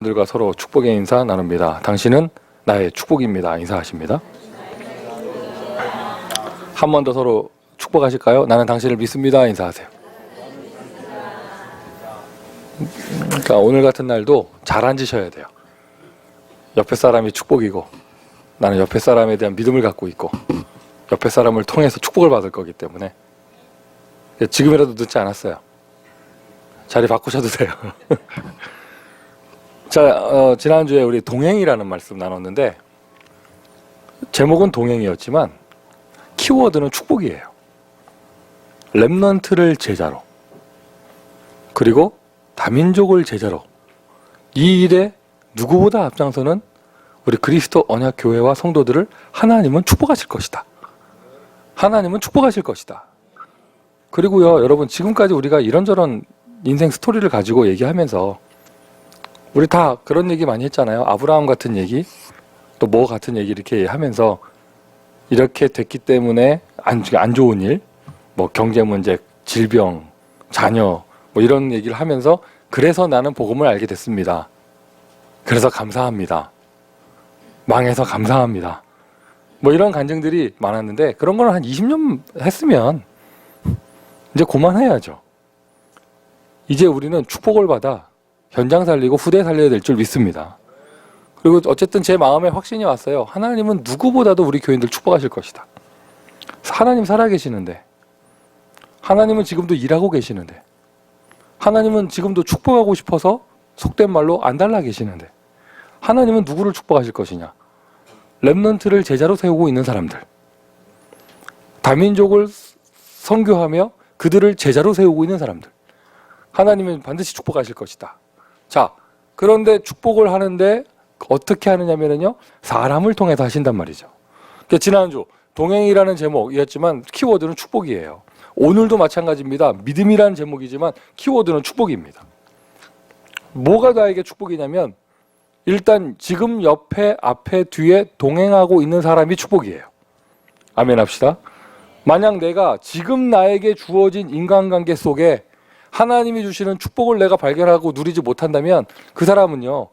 들과 서로 축복의 인사 나눕니다. 당신은 나의 축복입니다. 인사하십니다. 한 번 더 서로 축복하실까요? 나는 당신을 믿습니다. 인사하세요. 그러니까 오늘 같은 날도 잘 앉으셔야 돼요. 옆에 사람이 축복이고 나는 옆에 사람에 대한 믿음을 갖고 있고 옆에 사람을 통해서 축복을 받을 거기 때문에 지금이라도 늦지 않았어요. 자리 바꾸셔도 돼요. 자, 지난주에 우리 동행이라는 말씀 나눴는데 제목은 동행이었지만 키워드는 축복이에요. 렘넌트를 제자로 그리고 다민족을 제자로 이 일에 누구보다 앞장서는 우리 그리스도 언약 교회와 성도들을 하나님은 축복하실 것이다. 하나님은 축복하실 것이다. 그리고요, 여러분 지금까지 우리가 이런저런 인생 스토리를 가지고 얘기하면서 우리 다 그런 얘기 많이 했잖아요. 아브라함 같은 얘기, 또 뭐 같은 얘기 이렇게 하면서 이렇게 됐기 때문에 안 좋은 일, 뭐 경제 문제, 질병, 자녀, 뭐 이런 얘기를 하면서 그래서 나는 복음을 알게 됐습니다. 그래서 감사합니다. 망해서 감사합니다. 뭐 이런 간증들이 많았는데 그런 거는 한 20년 했으면 이제 그만해야죠. 이제 우리는 축복을 받아 현장 살리고 후대 살려야 될 줄 믿습니다. 그리고 어쨌든 제 마음에 확신이 왔어요. 하나님은 누구보다도 우리 교인들 축복하실 것이다. 하나님 살아계시는데, 하나님은 지금도 일하고 계시는데, 하나님은 지금도 축복하고 싶어서 속된 말로 안 달라 계시는데, 하나님은 누구를 축복하실 것이냐? 렘넌트를 제자로 세우고 있는 사람들, 다민족을 선교하며 그들을 제자로 세우고 있는 사람들, 하나님은 반드시 축복하실 것이다. 자, 그런데 축복을 하는데 어떻게 하느냐면요, 사람을 통해서 하신단 말이죠. 그러니까 지난주 동행이라는 제목이었지만 키워드는 축복이에요. 오늘도 마찬가지입니다. 믿음이라는 제목이지만 키워드는 축복입니다. 뭐가 나에게 축복이냐면 일단 지금 옆에, 앞에, 뒤에 동행하고 있는 사람이 축복이에요. 아멘 합시다. 만약 내가 지금 나에게 주어진 인간관계 속에 하나님이 주시는 축복을 내가 발견하고 누리지 못한다면 그 사람은요,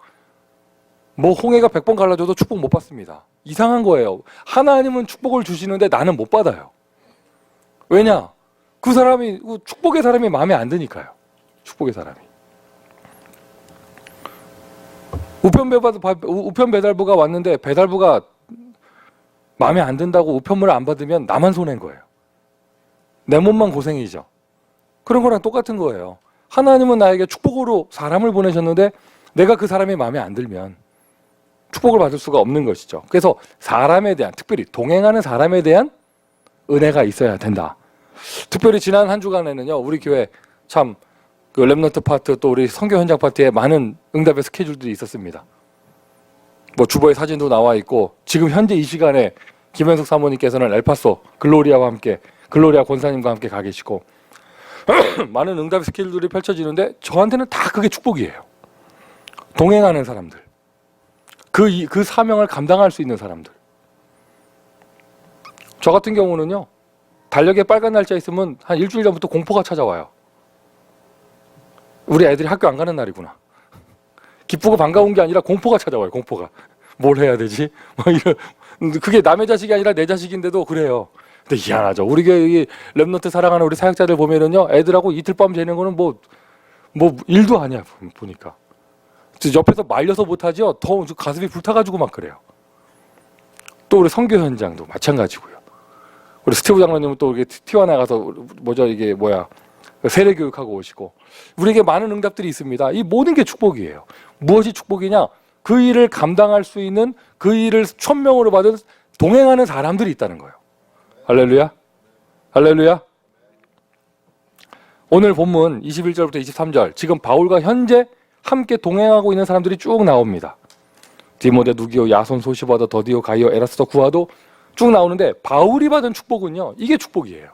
뭐 홍해가 100번 갈라져도 축복 못 받습니다. 이상한 거예요. 하나님은 축복을 주시는데 나는 못 받아요. 왜냐? 그 사람이, 축복의 사람이 마음에 안 드니까요. 축복의 사람이. 우편 배달부가 왔는데 배달부가 마음에 안 든다고 우편물을 안 받으면 나만 손해인 거예요. 내 몸만 고생이죠. 그런 거랑 똑같은 거예요. 하나님은 나에게 축복으로 사람을 보내셨는데 내가 그 사람이 마음에 안 들면 축복을 받을 수가 없는 것이죠. 그래서 사람에 대한, 특별히 동행하는 사람에 대한 은혜가 있어야 된다. 특별히 지난 한 주간에는요, 우리 교회 참 그 렘넌트 파트 또 우리 선교 현장 파트에 많은 응답의 스케줄들이 있었습니다. 뭐 주보에 사진도 나와 있고 지금 현재 이 시간에 김현숙 사모님께서는 엘파소 글로리아와 함께, 글로리아 권사님과 함께 가 계시고 많은 응답의 스케줄들이 펼쳐지는데 저한테는 다 그게 축복이에요. 동행하는 사람들, 그 사명을 감당할 수 있는 사람들. 저 같은 경우는요, 달력에 빨간 날짜 있으면 한 일주일 전부터 공포가 찾아와요. 우리 애들이 학교 안 가는 날이구나. 기쁘고 반가운 게 아니라 공포가 찾아와요. 공포가. 뭘 해야 되지? 뭐 이런, 그게 남의 자식이 아니라 내 자식인데도 그래요. 근데 희한하죠. 우리 교회 렘넌트 사랑하는 우리 사역자들 보면은요, 애들하고 이틀 밤 재는 거는 뭐 일도 아니야, 보니까. 옆에서 말려서 못하죠. 더 가슴이 불타가지고 막 그래요. 또 우리 선교 현장도 마찬가지고요. 우리 스티브 장로님은 또 이렇게 티와나 가서 세례 교육하고 오시고 우리에게 많은 응답들이 있습니다. 이 모든 게 축복이에요. 무엇이 축복이냐? 그 일을 감당할 수 있는, 그 일을 천명으로 받은 동행하는 사람들이 있다는 거예요. 할렐루야. 할렐루야. 오늘 본문 21절부터 23절, 지금 바울과 현재 함께 동행하고 있는 사람들이 쭉 나옵니다. 디모데, 누기오, 야손, 소시바도, 더디오, 가이오, 에라스도, 구아도 쭉 나오는데 바울이 받은 축복은요, 이게 축복이에요.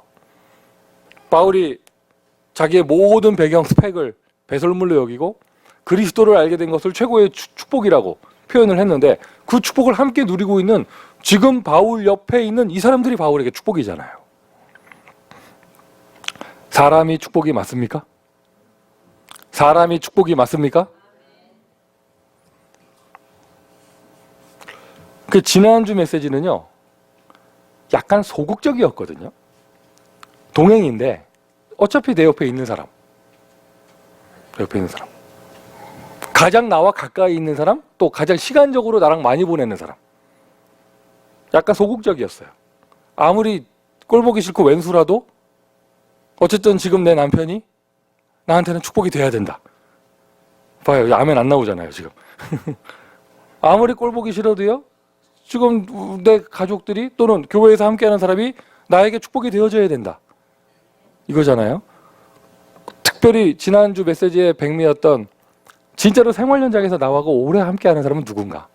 바울이 자기의 모든 배경 스펙을 배설물로 여기고 그리스도를 알게 된 것을 최고의 축복이라고 표현을 했는데 그 축복을 함께 누리고 있는 지금 바울 옆에 있는 이 사람들이 바울에게 축복이잖아요. 사람이 축복이 맞습니까? 사람이 축복이 맞습니까? 그 지난주 메시지는요, 약간 소극적이었거든요. 동행인데 어차피 내 옆에 있는 사람, 가장 나와 가까이 있는 사람, 또 가장 시간적으로 나랑 많이 보내는 사람. 약간 소극적이었어요. 아무리 꼴보기 싫고 왼수라도 어쨌든 지금 내 남편이 나한테는 축복이 돼야 된다. 봐요, 아멘 안 나오잖아요 지금. 아무리 꼴보기 싫어도요, 지금 내 가족들이 또는 교회에서 함께하는 사람이 나에게 축복이 되어줘야 된다, 이거잖아요. 특별히 지난주 메시지의 백미였던 진짜로 생활 현장에서 나하고 오래 함께하는 사람은 누군가.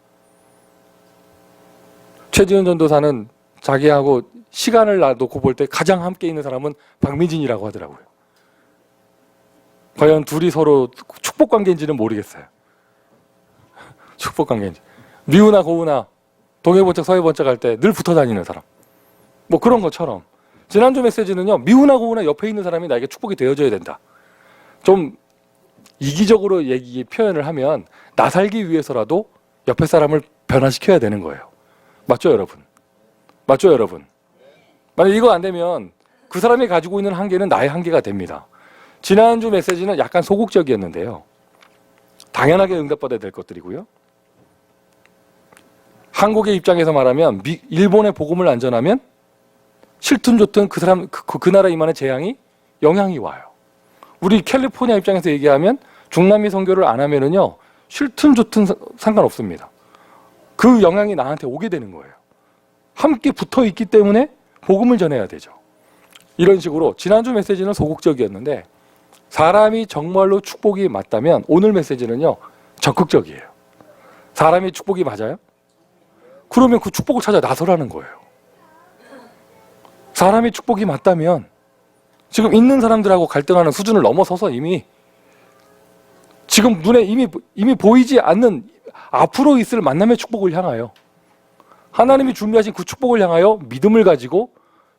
최지은 전도사는 자기하고 시간을 놓고 볼 때 가장 함께 있는 사람은 박미진이라고 하더라고요. 과연 둘이 서로 축복 관계인지는 모르겠어요. 축복 관계인지. 미우나 고우나 동해 번쩍 서해 번쩍 할 때 늘 붙어 다니는 사람. 뭐 그런 것처럼 지난주 메시지는요, 미우나 고우나 옆에 있는 사람이 나에게 축복이 되어줘야 된다. 좀 이기적으로 표현을 하면 나 살기 위해서라도 옆에 사람을 변화시켜야 되는 거예요. 맞죠 여러분? 맞죠 여러분? 만약 이거 안 되면 그 사람이 가지고 있는 한계는 나의 한계가 됩니다. 지난주 메시지는 약간 소극적이었는데요, 당연하게 응답받아야 될 것들이고요. 한국의 입장에서 말하면 일본의 복음을 안 전하면 싫든 좋든 그 사람 그 나라 임하는 재앙이 영향이 와요. 우리 캘리포니아 입장에서 얘기하면 중남미 선교를 안 하면은요, 싫든 좋든 상관없습니다. 그 영향이 나한테 오게 되는 거예요. 함께 붙어 있기 때문에 복음을 전해야 되죠. 이런 식으로 지난주 메시지는 소극적이었는데 사람이 정말로 축복이 맞다면 오늘 메시지는요, 적극적이에요. 사람이 축복이 맞아요? 그러면 그 축복을 찾아 나서라는 거예요. 사람이 축복이 맞다면 지금 있는 사람들하고 갈등하는 수준을 넘어서서 이미 지금 눈에 이미 보이지 않는 앞으로 있을 만남의 축복을 향하여, 하나님이 준비하신 그 축복을 향하여 믿음을 가지고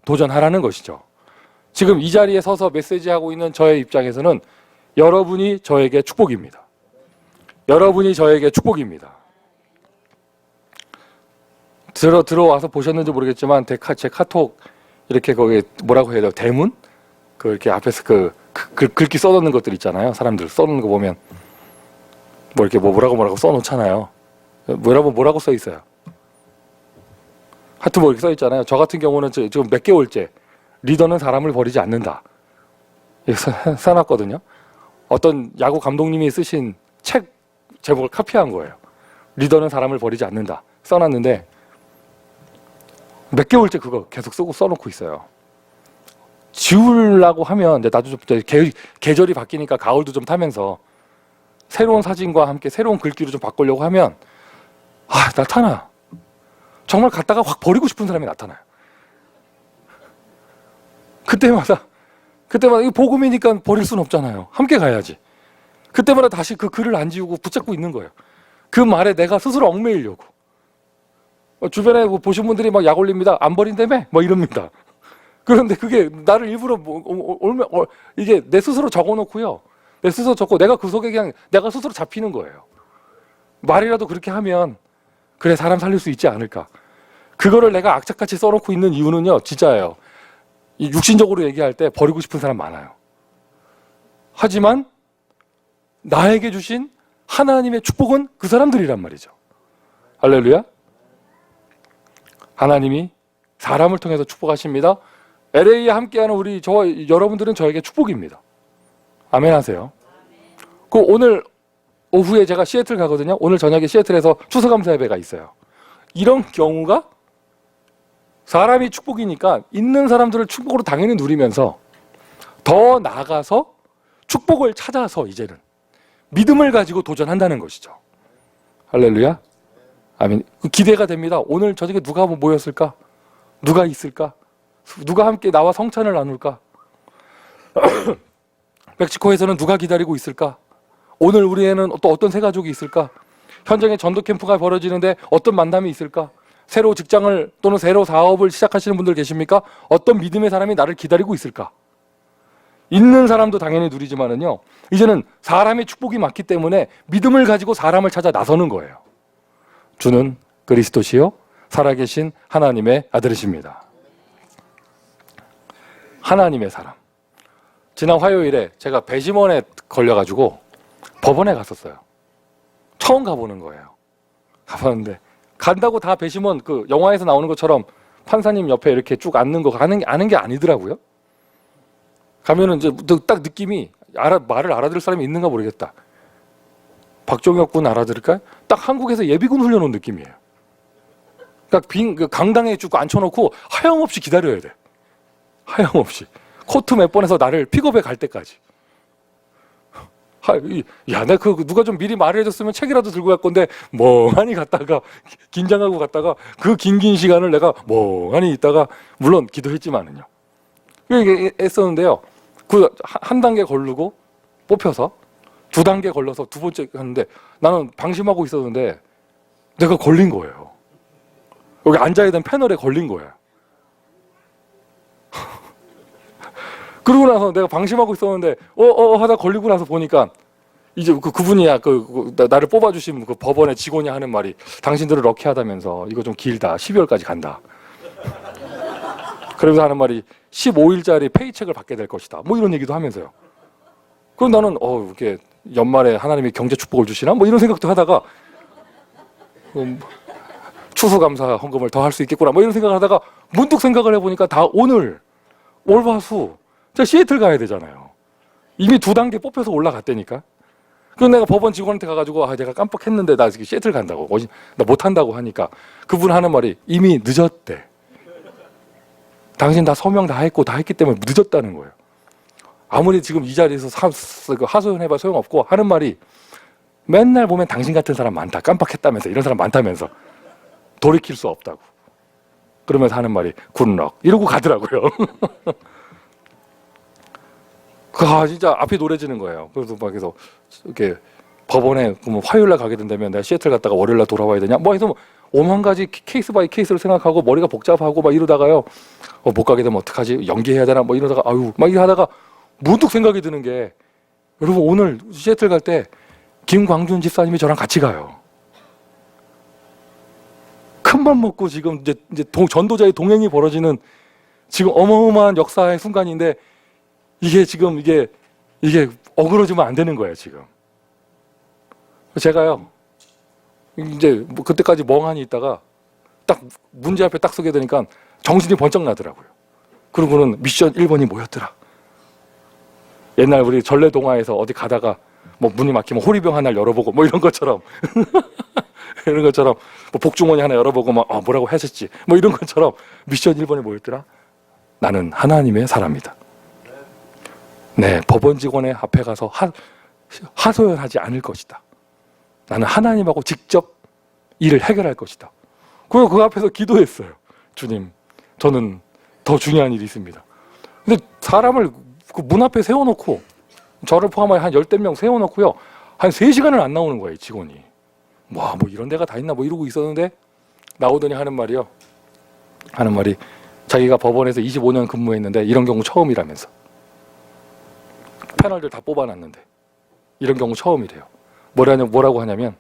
도전하라는 것이죠. 지금 이 자리에 서서 메시지하고 있는 저의 입장에서는 여러분이 저에게 축복입니다. 여러분이 저에게 축복입니다. 들어와서 보셨는지 모르겠지만 제 카톡 이렇게 거기 뭐라고 해야 돼요? 대문? 그 이렇게 앞에서 글귀 써놓는 것들 있잖아요. 사람들 써놓는 거 보면 뭐 이렇게 뭐라고 써놓잖아요. 뭐라고 써 있어요. 하여튼 뭐 이렇게 써 있잖아요. 저 같은 경우는 지금 몇 개월째 리더는 사람을 버리지 않는다, 이렇게 써놨거든요. 어떤 야구 감독님이 쓰신 책 제목을 카피한 거예요. 리더는 사람을 버리지 않는다 써놨는데 몇 개월째 그거 계속 써놓고 있어요. 지우려고 하면 나도 좀 계절이 바뀌니까 가을도 좀 타면서 새로운 사진과 함께 새로운 글귀로 좀 바꾸려고 하면 나타나. 정말 갖다가 확 버리고 싶은 사람이 나타나요. 그때마다 이 복음이니까 버릴 수는 없잖아요. 함께 가야지. 그때마다 다시 그 글을 안 지우고 붙잡고 있는 거예요. 그 말에 내가 스스로 얽매이려고. 주변에 보신 분들이 막 약 올립니다. 안 버린다며? 막 이럽니다. 그런데 그게 나를 일부러 이게 내 스스로 적어놓고요. 내 스스로 적고 내가 그 속에 그냥 내가 스스로 잡히는 거예요. 말이라도 그렇게 하면 그래 사람 살릴 수 있지 않을까. 그거를 내가 악착같이 써놓고 있는 이유는요, 진짜예요. 이 육신적으로 얘기할 때 버리고 싶은 사람 많아요. 하지만 나에게 주신 하나님의 축복은 그 사람들이란 말이죠. 할렐루야. 하나님이 사람을 통해서 축복하십니다. LA에 함께하는 여러분들은 저에게 축복입니다. 아멘 하세요. 그 오늘 오후에 제가 시애틀 가거든요. 오늘 저녁에 시애틀에서 추수감사 예배가 있어요. 이런 경우가 사람이 축복이니까 있는 사람들을 축복으로 당연히 누리면서 더 나아가서 축복을 찾아서 이제는 믿음을 가지고 도전한다는 것이죠. 할렐루야. 아멘. 기대가 됩니다. 오늘 저녁에 누가 모였을까? 누가 있을까? 누가 함께 나와 성찬을 나눌까? 멕시코에서는 누가 기다리고 있을까? 오늘 우리에는 또 어떤 새 가족이 있을까? 현장에 전도 캠프가 벌어지는데 어떤 만남이 있을까? 새로 직장을 또는 새로 사업을 시작하시는 분들 계십니까? 어떤 믿음의 사람이 나를 기다리고 있을까? 있는 사람도 당연히 누리지만은요, 이제는 사람의 축복이 많기 때문에 믿음을 가지고 사람을 찾아 나서는 거예요. 주는 그리스도시요 살아계신 하나님의 아들이십니다. 하나님의 사람. 지난 화요일에 제가 배심원에 걸려가지고 법원에 갔었어요. 처음 가보는 거예요. 가봤는데 간다고 다 배심원 그 영화에서 나오는 것처럼 판사님 옆에 이렇게 쭉 앉는 거 아는 게 아니더라고요. 가면은 이제 딱 느낌이 말을 알아들을 사람이 있는가 모르겠다. 박종혁 군 알아들을까요? 딱 한국에서 예비군 훈련온 느낌이에요. 그러니까 강당에 쭉 앉혀놓고 하염없이 기다려야 돼. 하염없이. 코트 몇 번에서 나를 픽업해 갈 때까지. 야, 내가 누가 좀 미리 말을 해줬으면 책이라도 들고 갈 건데 멍하니 갔다가 긴장하고 갔다가 그 긴 시간을 내가 멍하니 있다가 물론 기도했지만은요. 이게 애썼는데요. 그 한 단계 걸르고 뽑혀서 두 단계 걸러서 두 번째 갔는데 나는 방심하고 있었는데 내가 걸린 거예요. 여기 앉아야 되는 패널에 걸린 거예요. 그러고 나서 내가 방심하고 있었는데 하다 걸리고 나서 보니까 이제 그분이야 나를 뽑아주신 그 법원의 직원이 하는 말이 당신들은 럭키하다면서 이거 좀 길다 12월까지 간다. 그러면서 하는 말이 15일짜리 페이첵을 받게 될 것이다. 뭐 이런 얘기도 하면서요. 그럼 나는 이렇게 연말에 하나님이 경제 축복을 주시나 뭐 이런 생각도 하다가 추수감사 헌금을 더 할 수 있겠구나 뭐 이런 생각을 하다가 문득 생각을 해보니까 다 오늘 월화수 자 시애틀 가야 되잖아요. 이미 두 단계 뽑혀서 올라갔다니까. 그래서 내가 법원 직원한테 가가지고 내가 깜빡했는데 나 지금 시애틀 간다고 나 못한다고 하니까 그분 하는 말이 이미 늦었대. 당신 다 서명 다 했기 때문에 늦었다는 거예요. 아무리 지금 이 자리에서 하소연해봐 소용없고 하는 말이 맨날 보면 당신 같은 사람 많다. 깜빡했다면서 이런 사람 많다면서 돌이킬 수 없다고. 그러면서 하는 말이 굿럭 이러고 가더라고요. 진짜 앞이 노래지는 거예요. 그래서 막 계속 이렇게 법원에 화요일날 가게 된다면 내가 시애틀 갔다가 월요일날 돌아와야 되냐? 뭐 해서 오만 가지 케이스 바이 케이스를 생각하고 머리가 복잡하고 막 이러다가요. 못 가게 되면 어떡하지? 연기해야 되나? 뭐 이러다가 막 이렇게 하다가 문득 생각이 드는 게 여러분 오늘 시애틀 갈 때 김광준 집사님이 저랑 같이 가요. 큰맘 먹고 지금 이제 전도자의 동행이 벌어지는 지금 어마어마한 역사의 순간인데 이게 지금 이게 어그러지면 안 되는 거예요 지금. 제가요 이제 그때까지 멍하니 있다가 딱 문제 앞에 딱 서게 되니까 정신이 번쩍 나더라고요. 그러고는 미션 1번이 뭐였더라? 옛날 우리 전래동화에서 어디 가다가 뭐 문이 막히면 호리병 하나 열어보고 뭐 이런 것처럼 이런 것처럼 뭐 복주머니 하나 열어보고 막 뭐라고 하셨지 뭐 이런 것처럼 미션 1번이 뭐였더라? 나는 하나님의 사람이다. 네, 법원 직원의 앞에 가서 하소연하지 않을 것이다. 나는 하나님하고 직접 일을 해결할 것이다. 그리고 그 앞에서 기도했어요. 주님, 저는 더 중요한 일이 있습니다. 근데 사람을 그 문 앞에 세워놓고 저를 포함하여 한 10대 명 세워놓고요. 한 3시간을 안 나오는 거예요, 직원이. 뭐 이런 데가 다 있나 뭐 이러고 있었는데 나오더니 하는 말이 자기가 법원에서 25년 근무했는데 이런 경우 처음이라면서. 패널들 다 뽑아놨는데 이런 경우 처음이래요. 뭐라고 하냐면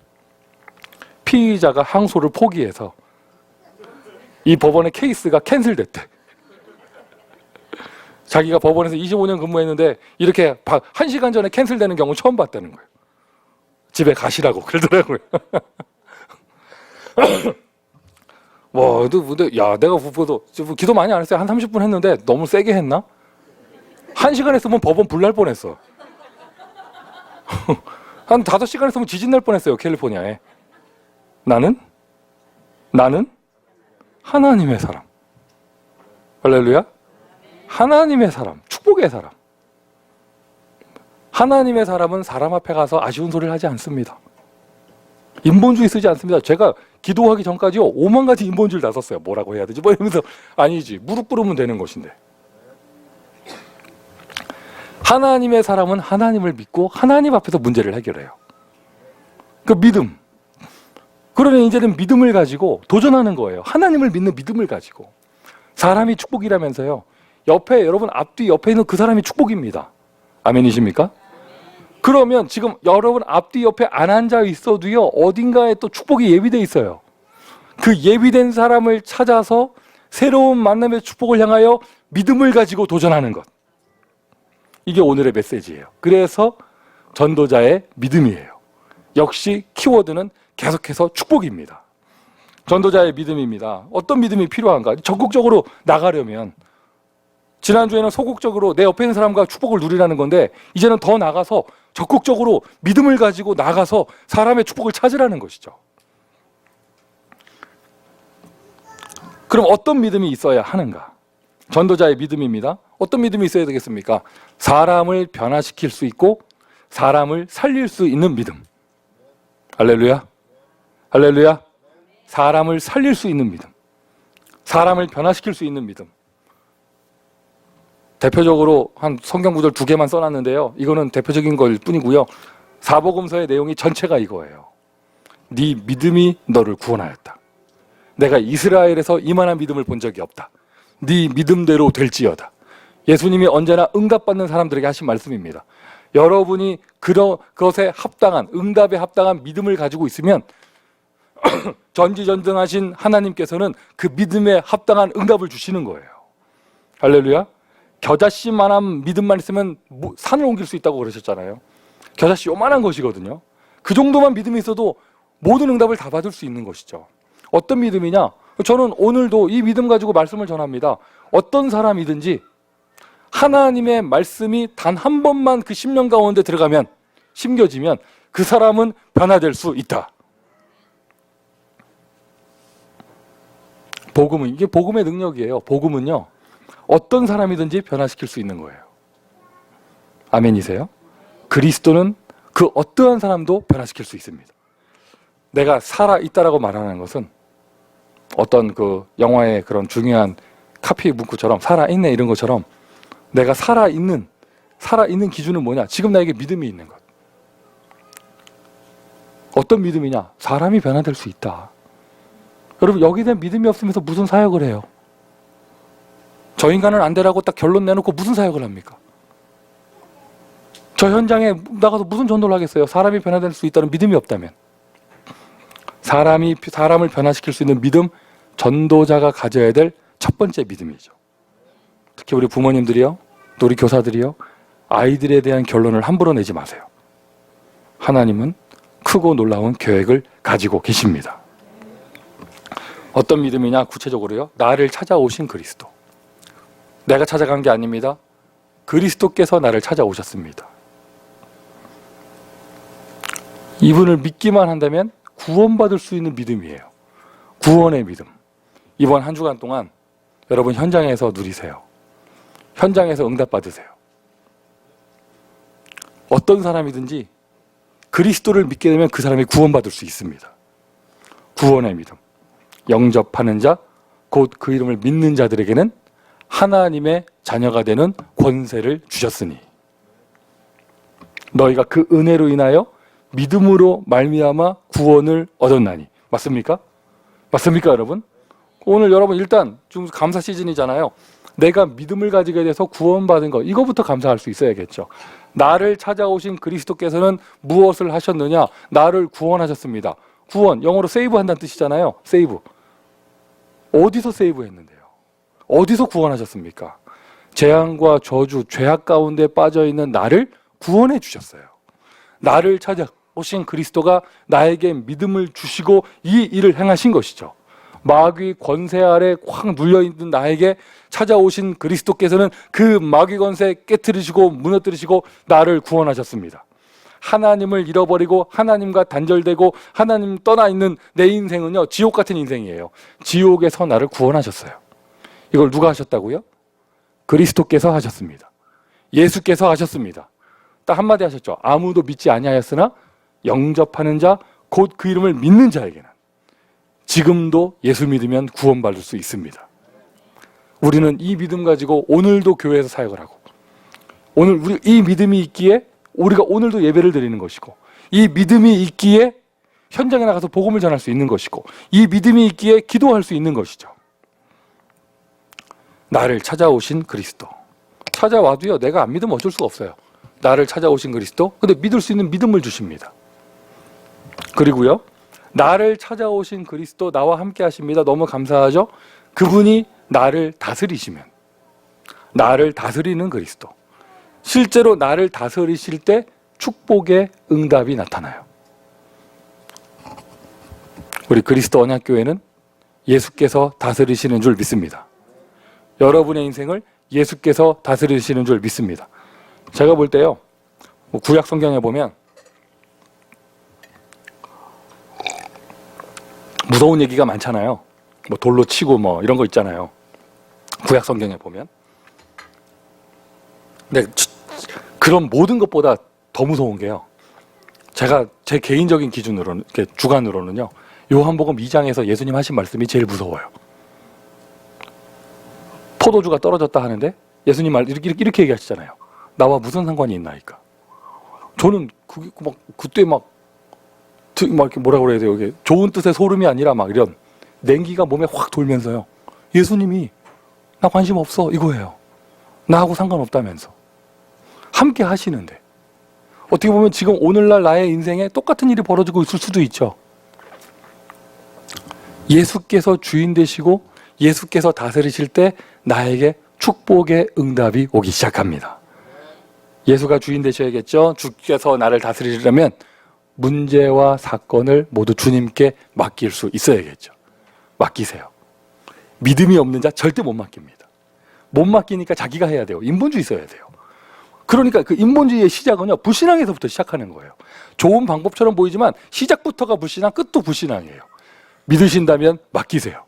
피의자가 항소를 포기해서 이 법원의 케이스가 캔슬됐대. 자기가 법원에서 25년 근무했는데 이렇게 1시간 전에 캔슬되는 경우 처음 봤다는 거예요. 집에 가시라고 그러더라고요. 근데 내가 기도 많이 안 했어요. 한 30분 했는데 너무 세게 했나? 1시간 했으면 법원 불날 뻔했어. 한 5시간 했으면 지진 날 뻔했어요. 캘리포니아에. 나는 하나님의 사람. 할렐루야. 하나님의 사람, 축복의 사람. 하나님의 사람은 사람 앞에 가서 아쉬운 소리를 하지 않습니다. 인본주의 쓰지 않습니다. 제가 기도하기 전까지요 5만 가지 인본주의를 다 썼어요. 뭐라고 해야 되지? 뭐 이러면서 아니지 무릎 꿇으면 되는 것인데. 하나님의 사람은 하나님을 믿고 하나님 앞에서 문제를 해결해요. 그 믿음. 그러면 이제는 믿음을 가지고 도전하는 거예요. 하나님을 믿는 믿음을 가지고. 사람이 축복이라면서요. 여러분 앞뒤 옆에 있는 그 사람이 축복입니다. 아멘이십니까? 그러면 지금 여러분 앞뒤 옆에 안 앉아 있어도요 어딘가에 또 축복이 예비돼 있어요. 그 예비된 사람을 찾아서 새로운 만남의 축복을 향하여 믿음을 가지고 도전하는 것. 이게 오늘의 메시지예요. 그래서 전도자의 믿음이에요. 역시 키워드는 계속해서 축복입니다. 전도자의 믿음입니다. 어떤 믿음이 필요한가? 적극적으로 나가려면 지난주에는 소극적으로 내 옆에 있는 사람과 축복을 누리라는 건데 이제는 더 나가서 적극적으로 믿음을 가지고 나가서 사람의 축복을 찾으라는 것이죠. 그럼 어떤 믿음이 있어야 하는가? 전도자의 믿음입니다. 어떤 믿음이 있어야 되겠습니까? 사람을 변화시킬 수 있고 사람을 살릴 수 있는 믿음. 할렐루야. 할렐루야. 사람을 살릴 수 있는 믿음. 사람을 변화시킬 수 있는 믿음. 대표적으로 한 성경 구절 2개만 써놨는데요. 이거는 대표적인 걸 뿐이고요. 사복음서의 내용이 전체가 이거예요. 네 믿음이 너를 구원하였다. 내가 이스라엘에서 이만한 믿음을 본 적이 없다. 네 믿음대로 될지어다. 예수님이 언제나 응답받는 사람들에게 하신 말씀입니다. 여러분이 그것에 합당한, 응답에 합당한 믿음을 가지고 있으면 전지전능하신 하나님께서는 그 믿음에 합당한 응답을 주시는 거예요. 할렐루야. 겨자씨만한 믿음만 있으면 산을 옮길 수 있다고 그러셨잖아요. 겨자씨 요만한 것이거든요. 그 정도만 믿음이 있어도 모든 응답을 다 받을 수 있는 것이죠. 어떤 믿음이냐? 저는 오늘도 이 믿음 가지고 말씀을 전합니다. 어떤 사람이든지 하나님의 말씀이 단 한 번만 그 심령 가운데 들어가면, 심겨지면 그 사람은 변화될 수 있다. 복음은, 이게 복음의 능력이에요. 복음은요, 어떤 사람이든지 변화시킬 수 있는 거예요. 아멘이세요? 그리스도는 그 어떠한 사람도 변화시킬 수 있습니다. 내가 살아있다라고 말하는 것은 어떤 그 영화의 그런 중요한 카피 문구처럼 살아있네 이런 것처럼 내가 살아있는 기준은 뭐냐? 지금 나에게 믿음이 있는 것. 어떤 믿음이냐? 사람이 변화될 수 있다. 여러분, 여기에 대한 믿음이 없으면서 무슨 사역을 해요? 저 인간은 안 되라고 딱 결론 내놓고 무슨 사역을 합니까? 저 현장에 나가서 무슨 전도를 하겠어요? 사람이 변화될 수 있다는 믿음이 없다면. 사람을 변화시킬 수 있는 믿음, 전도자가 가져야 될 첫 번째 믿음이죠. 특히 우리 부모님들이요, 또 우리 교사들이요, 아이들에 대한 결론을 함부로 내지 마세요. 하나님은 크고 놀라운 계획을 가지고 계십니다. 어떤 믿음이냐? 구체적으로요, 나를 찾아오신 그리스도. 내가 찾아간 게 아닙니다. 그리스도께서 나를 찾아오셨습니다. 이분을 믿기만 한다면 구원받을 수 있는 믿음이에요. 구원의 믿음. 이번 한 주간 동안 여러분 현장에서 누리세요. 현장에서 응답받으세요. 어떤 사람이든지 그리스도를 믿게 되면 그 사람이 구원받을 수 있습니다. 구원의 믿음. 영접하는 자, 곧 그 이름을 믿는 자들에게는 하나님의 자녀가 되는 권세를 주셨으니 너희가 그 은혜로 인하여 믿음으로 말미암아 구원을 얻었나니. 맞습니까? 맞습니까, 여러분? 오늘 여러분 일단 지금 감사 시즌이잖아요. 내가 믿음을 가지게 돼서 구원받은 것, 이거부터 감사할 수 있어야겠죠. 나를 찾아오신 그리스도께서는 무엇을 하셨느냐? 나를 구원하셨습니다. 구원, 영어로 세이브한다는 뜻이잖아요. 세이브. 어디서 세이브했는데요? 어디서 구원하셨습니까? 재앙과 저주, 죄악 가운데 빠져있는 나를 구원해 주셨어요. 나를 찾아오신 그리스도가 나에게 믿음을 주시고 이 일을 행하신 것이죠. 마귀 권세 아래 확 눌려있는 나에게 찾아오신 그리스도께서는 그 마귀 권세 깨트리시고 무너뜨리시고 나를 구원하셨습니다. 하나님을 잃어버리고 하나님과 단절되고 하나님 떠나 있는 내 인생은요, 지옥 같은 인생이에요. 지옥에서 나를 구원하셨어요. 이걸 누가 하셨다고요? 그리스도께서 하셨습니다. 예수께서 하셨습니다. 딱 한마디 하셨죠. 아무도 믿지 아니하였으나 영접하는 자, 곧 그 이름을 믿는 자에게는 지금도 예수 믿으면 구원받을 수 있습니다. 우리는 이 믿음 가지고 오늘도 교회에서 사역을 하고, 오늘 우리 이 믿음이 있기에 우리가 오늘도 예배를 드리는 것이고, 이 믿음이 있기에 현장에 나가서 복음을 전할 수 있는 것이고, 이 믿음이 있기에 기도할 수 있는 것이죠. 나를 찾아오신 그리스도. 찾아와도요, 내가 안 믿으면 어쩔 수가 없어요. 나를 찾아오신 그리스도. 근데 믿을 수 있는 믿음을 주십니다. 그리고요, 나를 찾아오신 그리스도 나와 함께 하십니다. 너무 감사하죠? 그분이 나를 다스리시면, 나를 다스리는 그리스도, 실제로 나를 다스리실 때 축복의 응답이 나타나요. 우리 그리스도 언약교회는 예수께서 다스리시는 줄 믿습니다. 여러분의 인생을 예수께서 다스리시는 줄 믿습니다. 제가 볼 때요, 구약 성경에 보면 무서운 얘기가 많잖아요. 돌로 치고 이런 거 있잖아요. 구약 성경에 보면. 근데 그런 모든 것보다 더 무서운 게요, 제가 제 개인적인 기준으로는, 주관으로는요, 요한복음 2장에서 예수님 하신 말씀이 제일 무서워요. 포도주가 떨어졌다 하는데 예수님 이렇게 얘기하시잖아요. 나와 무슨 상관이 있나이까. 저는 그때 이렇게 뭐라 그래야 돼요? 이게 좋은 뜻의 소름이 아니라 이런 냉기가 몸에 확 돌면서요, 예수님이 나 관심 없어 이거예요. 나하고 상관없다면서 함께 하시는데, 어떻게 보면 지금 오늘날 나의 인생에 똑같은 일이 벌어지고 있을 수도 있죠. 예수께서 주인 되시고 예수께서 다스리실 때 나에게 축복의 응답이 오기 시작합니다. 예수가 주인 되셔야겠죠. 주께서 나를 다스리려면 문제와 사건을 모두 주님께 맡길 수 있어야겠죠. 맡기세요. 믿음이 없는 자 절대 못 맡깁니다. 못 맡기니까 자기가 해야 돼요. 인본주의 써야 돼요. 그러니까 그 인본주의의 시작은요, 불신앙에서부터 시작하는 거예요. 좋은 방법처럼 보이지만 시작부터가 불신앙, 끝도 불신앙이에요. 믿으신다면 맡기세요.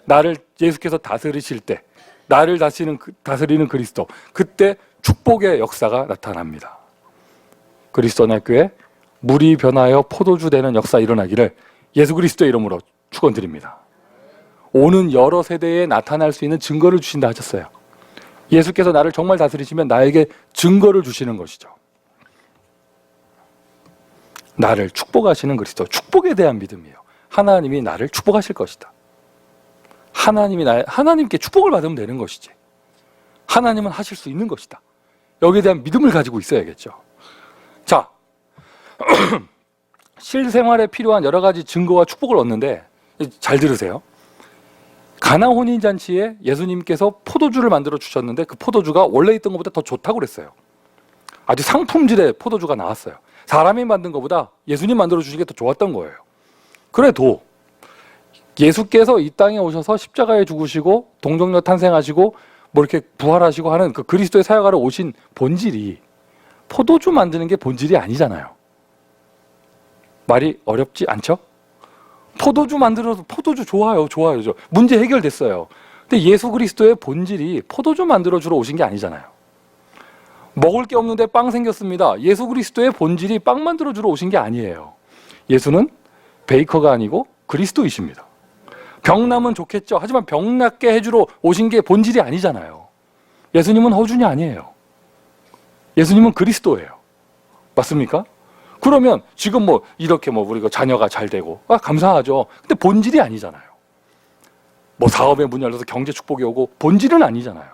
나를 예수께서 다스리실 때, 나를 다스리는 그리스도, 그때 축복의 역사가 나타납니다. 그리스도 언약교회 물이 변하여 포도주 되는 역사 일어나기를 예수 그리스도의 이름으로 축원드립니다. 오는 여러 세대에 나타날 수 있는 증거를 주신다 하셨어요. 예수께서 나를 정말 다스리시면 나에게 증거를 주시는 것이죠. 나를 축복하시는 그리스도, 축복에 대한 믿음이에요. 하나님이 나를 축복하실 것이다. 하나님께 축복을 받으면 되는 것이지. 하나님은 하실 수 있는 것이다. 여기에 대한 믿음을 가지고 있어야겠죠. 자, 실생활에 필요한 여러 가지 증거와 축복을 얻는데, 잘 들으세요. 가나 혼인잔치에 예수님께서 포도주를 만들어 주셨는데 그 포도주가 원래 있던 것보다 더 좋다고 그랬어요. 아주 상품질의 포도주가 나왔어요. 사람이 만든 것보다 예수님 만들어 주신 게 더 좋았던 거예요. 그래도 예수께서 이 땅에 오셔서 십자가에 죽으시고 동정녀 탄생하시고 이렇게 부활하시고 하는 그 그리스도의 사역하러 오신 본질이 포도주 만드는 게 본질이 아니잖아요. 말이 어렵지 않죠? 포도주 만들어서 포도주 좋아요. 문제 해결됐어요. 근데 예수 그리스도의 본질이 포도주 만들어주러 오신 게 아니잖아요. 먹을 게 없는데 빵 생겼습니다. 예수 그리스도의 본질이 빵 만들어주러 오신 게 아니에요. 예수는 베이커가 아니고 그리스도이십니다. 병 나면 좋겠죠. 하지만 병 낫게 해주러 오신 게 본질이 아니잖아요. 예수님은 허준이 아니에요. 예수님은 그리스도예요. 맞습니까? 그러면 지금 이렇게 우리가 자녀가 잘 되고 감사하죠. 근데 본질이 아니잖아요. 사업에 문 열려서 경제 축복이 오고 본질은 아니잖아요.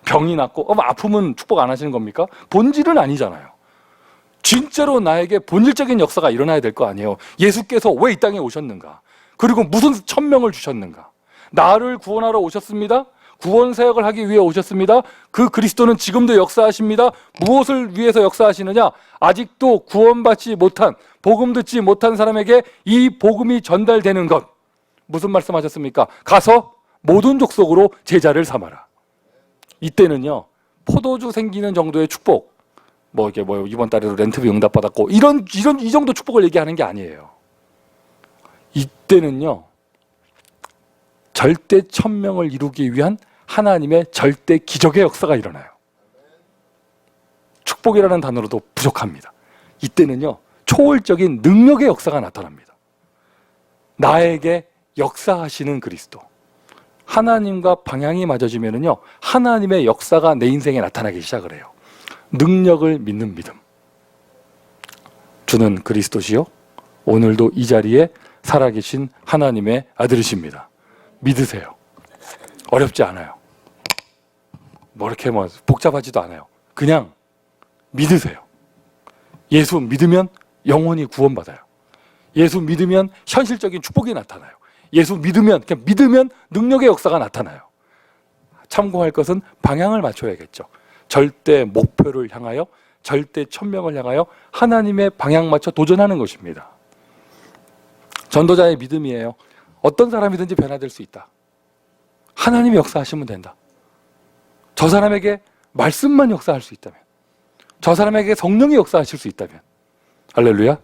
병이 낫고 아프면 축복 안 하시는 겁니까? 본질은 아니잖아요. 진짜로 나에게 본질적인 역사가 일어나야 될 거 아니에요. 예수께서 왜 이 땅에 오셨는가? 그리고 무슨 천명을 주셨는가? 나를 구원하러 오셨습니다. 구원 사역을 하기 위해 오셨습니다. 그 그리스도는 지금도 역사하십니다. 무엇을 위해서 역사하시느냐? 아직도 구원받지 못한, 복음 듣지 못한 사람에게 이 복음이 전달되는 것. 무슨 말씀하셨습니까? 가서 모든 족속으로 제자를 삼아라. 이때는요, 포도주 생기는 정도의 축복, 이번 달에도 렌트비 응답받았고 이 정도 축복을 얘기하는 게 아니에요. 이때는요, 절대 천명을 이루기 위한 하나님의 절대 기적의 역사가 일어나요. 축복이라는 단어로도 부족합니다. 이때는요, 초월적인 능력의 역사가 나타납니다. 나에게 역사하시는 그리스도. 하나님과 방향이 맞아지면은요, 하나님의 역사가 내 인생에 나타나기 시작을 해요. 능력을 믿는 믿음. 주는 그리스도시요, 오늘도 이 자리에 살아계신 하나님의 아들이십니다. 믿으세요. 어렵지 않아요. 이렇게 복잡하지도 않아요. 그냥 믿으세요. 예수 믿으면 영원히 구원받아요. 예수 믿으면 현실적인 축복이 나타나요. 예수 믿으면, 그냥 믿으면 능력의 역사가 나타나요. 참고할 것은 방향을 맞춰야겠죠. 절대 목표를 향하여, 절대 천명을 향하여 하나님의 방향 맞춰 도전하는 것입니다. 전도자의 믿음이에요. 어떤 사람이든지 변화될 수 있다. 하나님이 역사하시면 된다. 저 사람에게 말씀만 역사할 수 있다면, 저 사람에게 성령이 역사하실 수 있다면, 할렐루야,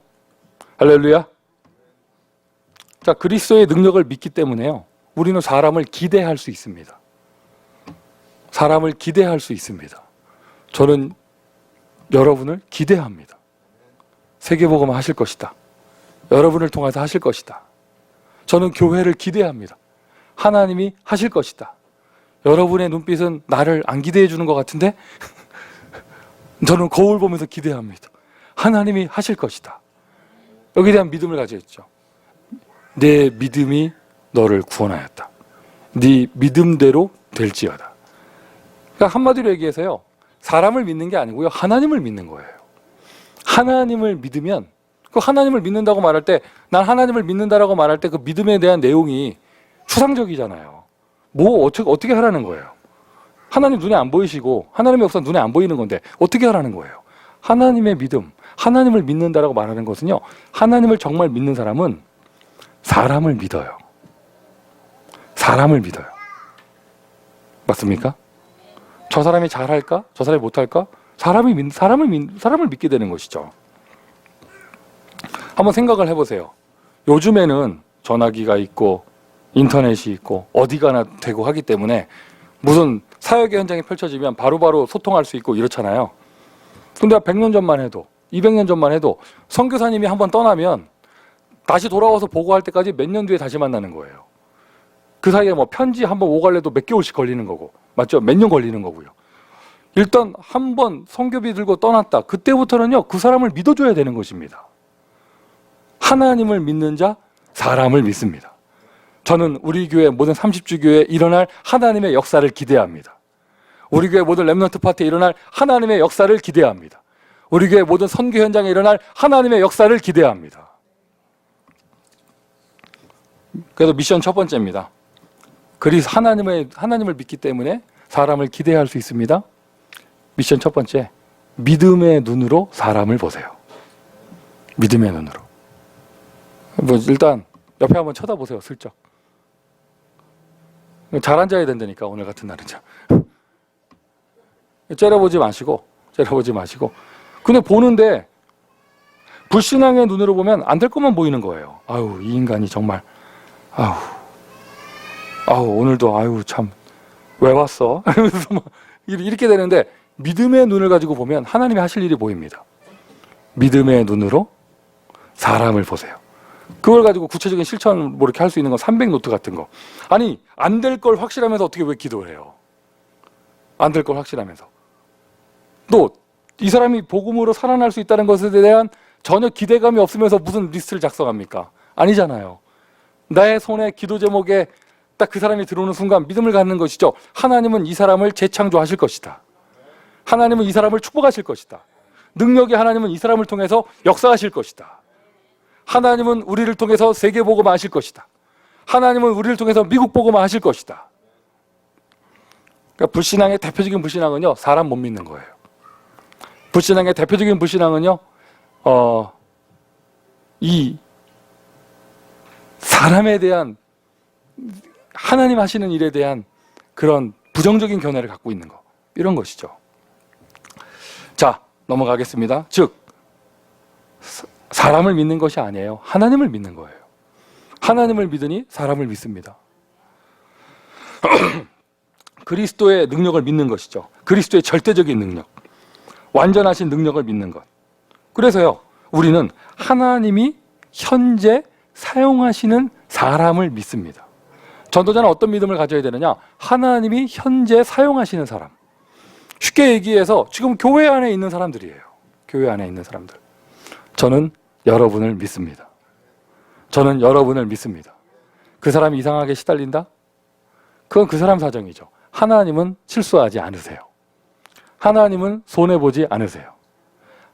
할렐루야. 자, 그리스도의 능력을 믿기 때문에요, 우리는 사람을 기대할 수 있습니다. 사람을 기대할 수 있습니다. 저는 여러분을 기대합니다. 세계복음 하실 것이다. 여러분을 통해서 하실 것이다. 저는 교회를 기대합니다. 하나님이 하실 것이다. 여러분의 눈빛은 나를 안 기대해 주는 것 같은데 저는 거울 보면서 기대합니다. 하나님이 하실 것이다. 여기에 대한 믿음을 가지고 있죠. 내 믿음이 너를 구원하였다. 네 믿음대로 될지어다. 그러니까 한마디로 얘기해서요, 사람을 믿는 게 아니고요, 하나님을 믿는 거예요. 하나님을 믿으면, 그 하나님을 믿는다고 말할 때, 난 하나님을 믿는다라고 말할 때 그 믿음에 대한 내용이 추상적이잖아요. 뭐 어떻게 하라는 거예요? 하나님 눈에 안 보이시고 하나님의 역사 눈에 안 보이는 건데 어떻게 하라는 거예요? 하나님의 믿음, 하나님을 믿는다라고 말하는 것은요, 하나님을 정말 믿는 사람은 사람을 믿어요. 사람을 믿어요. 맞습니까? 저 사람이 잘할까? 저 사람이 못할까? 사람을 믿게 되는 것이죠. 한번 생각을 해보세요. 요즘에는 전화기가 있고 인터넷이 있고 어디 가나 되고 하기 때문에 무슨 사역의 현장이 펼쳐지면 바로바로 소통할 수 있고 이렇잖아요. 근데 100년 전만 해도, 200년 전만 해도 선교사님이 한번 떠나면 다시 돌아와서 보고할 때까지 몇 년 뒤에 다시 만나는 거예요. 그 사이에 뭐 편지 한번 오갈래도 몇 개월씩 걸리는 거고, 맞죠? 몇 년 걸리는 거고요. 일단 한번 선교비 들고 떠났다. 그때부터는요, 그 사람을 믿어줘야 되는 것입니다. 하나님을 믿는 자, 사람을 믿습니다. 저는 우리 교회 모든 30주 교회에 일어날 하나님의 역사를 기대합니다. 우리 교회 모든 렘넌트 파티에 일어날 하나님의 역사를 기대합니다. 우리 교회 모든 선교 현장에 일어날 하나님의 역사를 기대합니다. 그래서 미션 첫 번째입니다. 그리스 하나님을 믿기 때문에 사람을 기대할 수 있습니다. 미션 첫 번째, 믿음의 눈으로 사람을 보세요. 믿음의 눈으로. 뭐 일단 옆에 한번 쳐다보세요. 슬쩍. 잘 앉아야 된다니까, 오늘 같은 날은. 째려보지 마시고. 근데 보는데 불신앙의 눈으로 보면 안 될 것만 보이는 거예요. 아유, 이 인간이 정말, 오늘도 참 왜 왔어? 이러면서 막 이렇게 되는데, 믿음의 눈을 가지고 보면 하나님이 하실 일이 보입니다. 믿음의 눈으로 사람을 보세요. 그걸 가지고 구체적인 실천 뭐 이렇게 할 수 있는 건 300노트 같은 거. 아니, 안 될 걸 확실하면서 어떻게 왜 기도를 해요? 안 될 걸 확실하면서. 또 이 사람이 복음으로 살아날 수 있다는 것에 대한 전혀 기대감이 없으면서 무슨 리스트를 작성합니까? 아니잖아요. 나의 손에 기도 제목에 딱 그 사람이 들어오는 순간 믿음을 갖는 것이죠. 하나님은 이 사람을 재창조하실 것이다. 하나님은 이 사람을 축복하실 것이다. 능력의 하나님은 이 사람을 통해서 역사하실 것이다. 하나님은 우리를 통해서 세계복음 하실 것이다. 하나님은 우리를 통해서 미국 복음 하실 것이다. 그러니까 불신앙의 대표적인 불신앙은요, 사람 못 믿는 거예요. 불신앙의 대표적인 불신앙은요, 이 사람에 대한, 하나님 하시는 일에 대한 그런 부정적인 견해를 갖고 있는 거, 이런 것이죠. 자, 넘어가겠습니다. 즉, 사람을 믿는 것이 아니에요. 하나님을 믿는 거예요. 하나님을 믿으니 사람을 믿습니다. 그리스도의 능력을 믿는 것이죠. 그리스도의 절대적인 능력, 완전하신 능력을 믿는 것. 그래서요, 우리는 하나님이 현재 사용하시는 사람을 믿습니다. 전도자는 어떤 믿음을 가져야 되느냐? 하나님이 현재 사용하시는 사람. 쉽게 얘기해서 지금 교회 안에 있는 사람들이에요. 교회 안에 있는 사람들. 저는 여러분을 믿습니다. 저는 여러분을 믿습니다. 그 사람이 이상하게 시달린다? 그건 그 사람 사정이죠. 하나님은 실수하지 않으세요. 하나님은 손해보지 않으세요.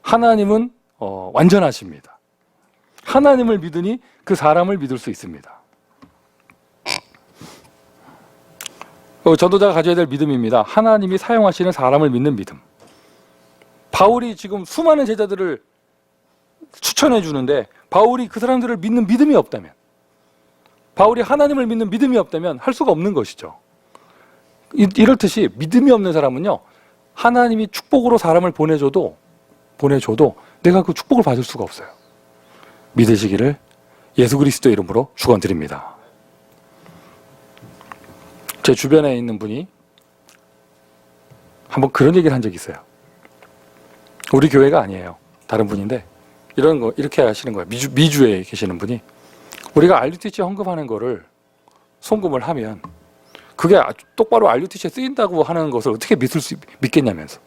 하나님은 완전하십니다. 하나님을 믿으니 그 사람을 믿을 수 있습니다. 전도자가 가져야 될 믿음입니다. 하나님이 사용하시는 사람을 믿는 믿음. 바울이 지금 수많은 제자들을 추천해 주는데 바울이 그 사람들을 믿는 믿음이 없다면, 바울이 하나님을 믿는 믿음이 없다면 할 수가 없는 것이죠. 이렇듯이 믿음이 없는 사람은요, 하나님이 축복으로 사람을 보내줘도 내가 그 축복을 받을 수가 없어요. 믿으시기를 예수 그리스도의 이름으로 축원드립니다. 제 주변에 있는 분이 한번 그런 얘기를 한 적이 있어요. 우리 교회가 아니에요. 다른 분인데 이런 거 이렇게 하시는 거예요. 미주에 계시는 분이 우리가 RUTC 헌금하는 거를 송금을 하면 그게 똑바로 RUTC에 쓰인다고 하는 것을 어떻게 믿겠냐면서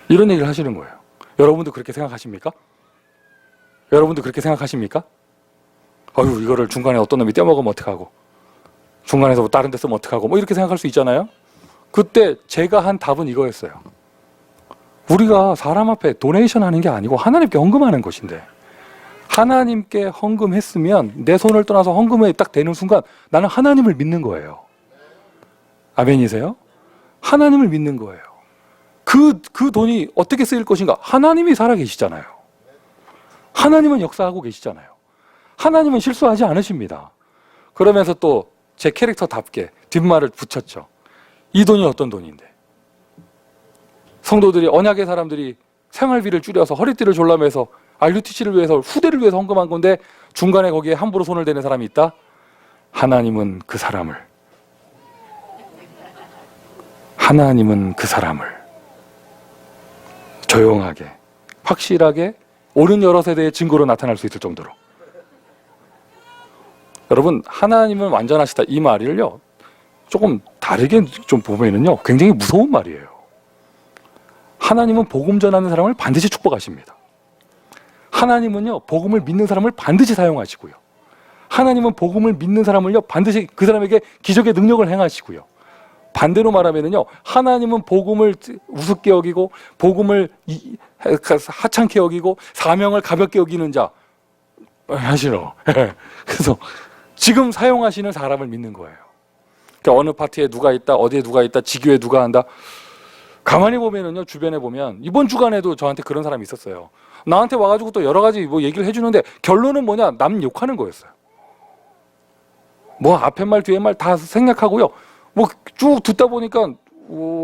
이런 얘기를 하시는 거예요. 여러분도 그렇게 생각하십니까? 여러분도 그렇게 생각하십니까? 어휴, 이거를 중간에 어떤 놈이 떼먹으면 어떡하고, 중간에서 뭐 다른 데 쓰면 어떡하고, 뭐 이렇게 생각할 수 있잖아요. 그때 제가 한 답은 이거였어요. 우리가 사람 앞에 도네이션 하는 게 아니고 하나님께 헌금하는 것인데, 하나님께 헌금했으면 내 손을 떠나서 헌금에 딱 되는 순간 나는 하나님을 믿는 거예요. 아멘이세요? 하나님을 믿는 거예요. 그 돈이 어떻게 쓰일 것인가? 하나님이 살아계시잖아요. 하나님은 역사하고 계시잖아요. 하나님은 실수하지 않으십니다. 그러면서 또 제 캐릭터답게 뒷말을 붙였죠. 이 돈이 어떤 돈인데? 성도들이, 언약의 사람들이 생활비를 줄여서 허리띠를 졸라매서 RUTC를 위해서, 후대를 위해서 헌금한 건데 중간에 거기에 함부로 손을 대는 사람이 있다? 하나님은 그 사람을 조용하게, 확실하게 오는 여러 세대의 증거로 나타날 수 있을 정도로. 여러분, 하나님은 완전하시다 이 말을요 조금 다르게 좀 보면은요 굉장히 무서운 말이에요. 하나님은 복음 전하는 사람을 반드시 축복하십니다. 하나님은요 복음을 믿는 사람을 반드시 사용하시고요, 하나님은 복음을 믿는 사람을요 반드시 그 사람에게 기적의 능력을 행하시고요, 반대로 말하면은요 하나님은 복음을 우습게 여기고 복음을 하찮게 여기고 사명을 가볍게 여기는 자 하시러. 그래서 지금 사용하시는 사람을 믿는 거예요. 그러니까 어느 파티에 누가 있다, 어디에 누가 있다, 지교에 누가 한다. 가만히 보면은요, 주변에 보면 이번 주간에도 저한테 그런 사람이 있었어요. 나한테 와가지고 또 여러 가지 뭐 얘기를 해주는데 결론은 뭐냐? 남 욕하는 거였어요. 뭐 앞에 말 뒤에 말 다 생략하고요. 뭐 쭉 듣다 보니까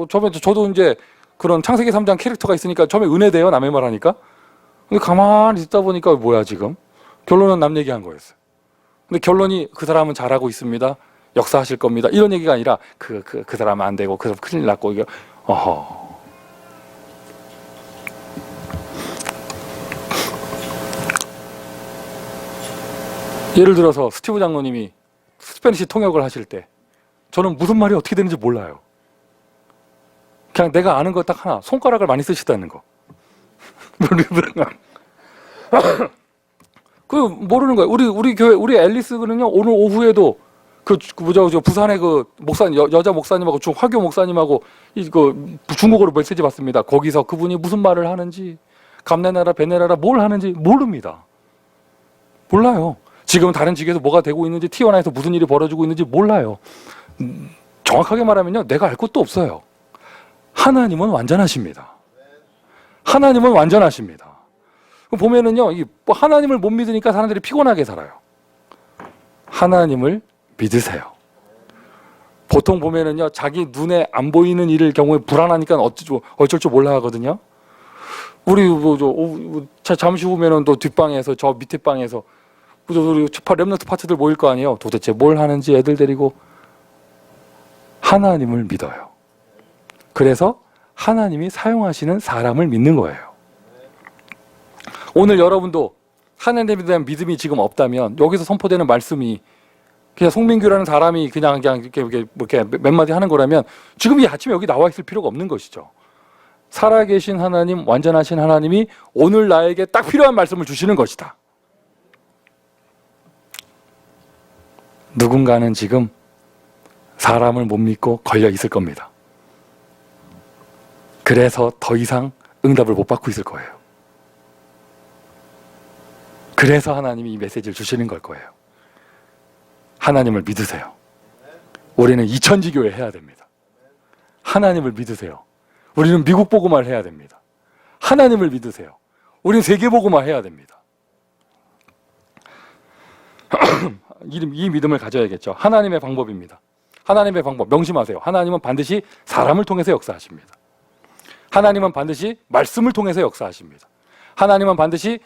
저도 이제 그런 창세기 3장 캐릭터가 있으니까 처음에 은혜돼요, 남의 말 하니까. 근데 가만히 듣다 보니까 뭐야 지금? 결론은 남 얘기한 거였어요. 근데 결론이 그 사람은 잘하고 있습니다, 역사하실 겁니다, 이런 얘기가 아니라 그 사람은 안 되고 그 사람 큰일 났고, 이게 어허. 예를 들어서 스티브 장로님이 스페니시 통역을 하실 때 저는 무슨 말이 어떻게 되는지 몰라요. 그냥 내가 아는 거 딱 하나, 손가락을 많이 쓰시다는 거. 그 모르는 거예요. 우리 교회, 우리 앨리스는요 오늘 오후에도 부산의 그 여자 목사님하고 화교 목사님하고 중국어로 메시지 받습니다. 거기서 그분이 무슨 말을 하는지, 감내나라 베네라라 뭘 하는지 모릅니다. 몰라요. 지금 다른 직에서 뭐가 되고 있는지, T1에서 무슨 일이 벌어지고 있는지 몰라요. 정확하게 말하면요 내가 알 것도 없어요. 하나님은 완전하십니다. 하나님은 완전하십니다. 보면은요 하나님을 못 믿으니까 사람들이 피곤하게 살아요. 하나님을 믿으세요. 보통 보면은요 자기 눈에 안 보이는 일을 경우에 불안하니까 어쩔 줄 몰라 하거든요. 우리 잠시 후면은 또 뒷방에서, 저 밑에 방에서 우리 렘넌트 파트들 모일 거 아니에요. 도대체 뭘 하는지 애들 데리고. 하나님을 믿어요. 그래서 하나님이 사용하시는 사람을 믿는 거예요. 오늘 여러분도 하나님에 대한 믿음이 지금 없다면 여기서 선포되는 말씀이 그냥 송민규라는 사람이 그냥 이렇게 몇 마디 하는 거라면 지금 이 아침에 여기 나와 있을 필요가 없는 것이죠. 살아계신 하나님, 완전하신 하나님이 오늘 나에게 딱 필요한 말씀을 주시는 것이다. 누군가는 지금 사람을 못 믿고 걸려 있을 겁니다. 그래서 더 이상 응답을 못 받고 있을 거예요. 그래서 하나님이 이 메시지를 주시는 걸 거예요. 하나님을 믿으세요. 우리는 이천지교회 해야 됩니다. 하나님을 믿으세요. 우리는 미국 복음화를 해야 됩니다. 하나님을 믿으세요. 우리는 세계복음화 해야 됩니다. 이 믿음을 가져야겠죠. 하나님의 방법입니다. 하나님의 방법 명심하세요. 하나님은 반드시 사람을 통해서 역사하십니다. 하나님은 반드시 말씀을 통해서 역사하십니다. 하나님은 반드시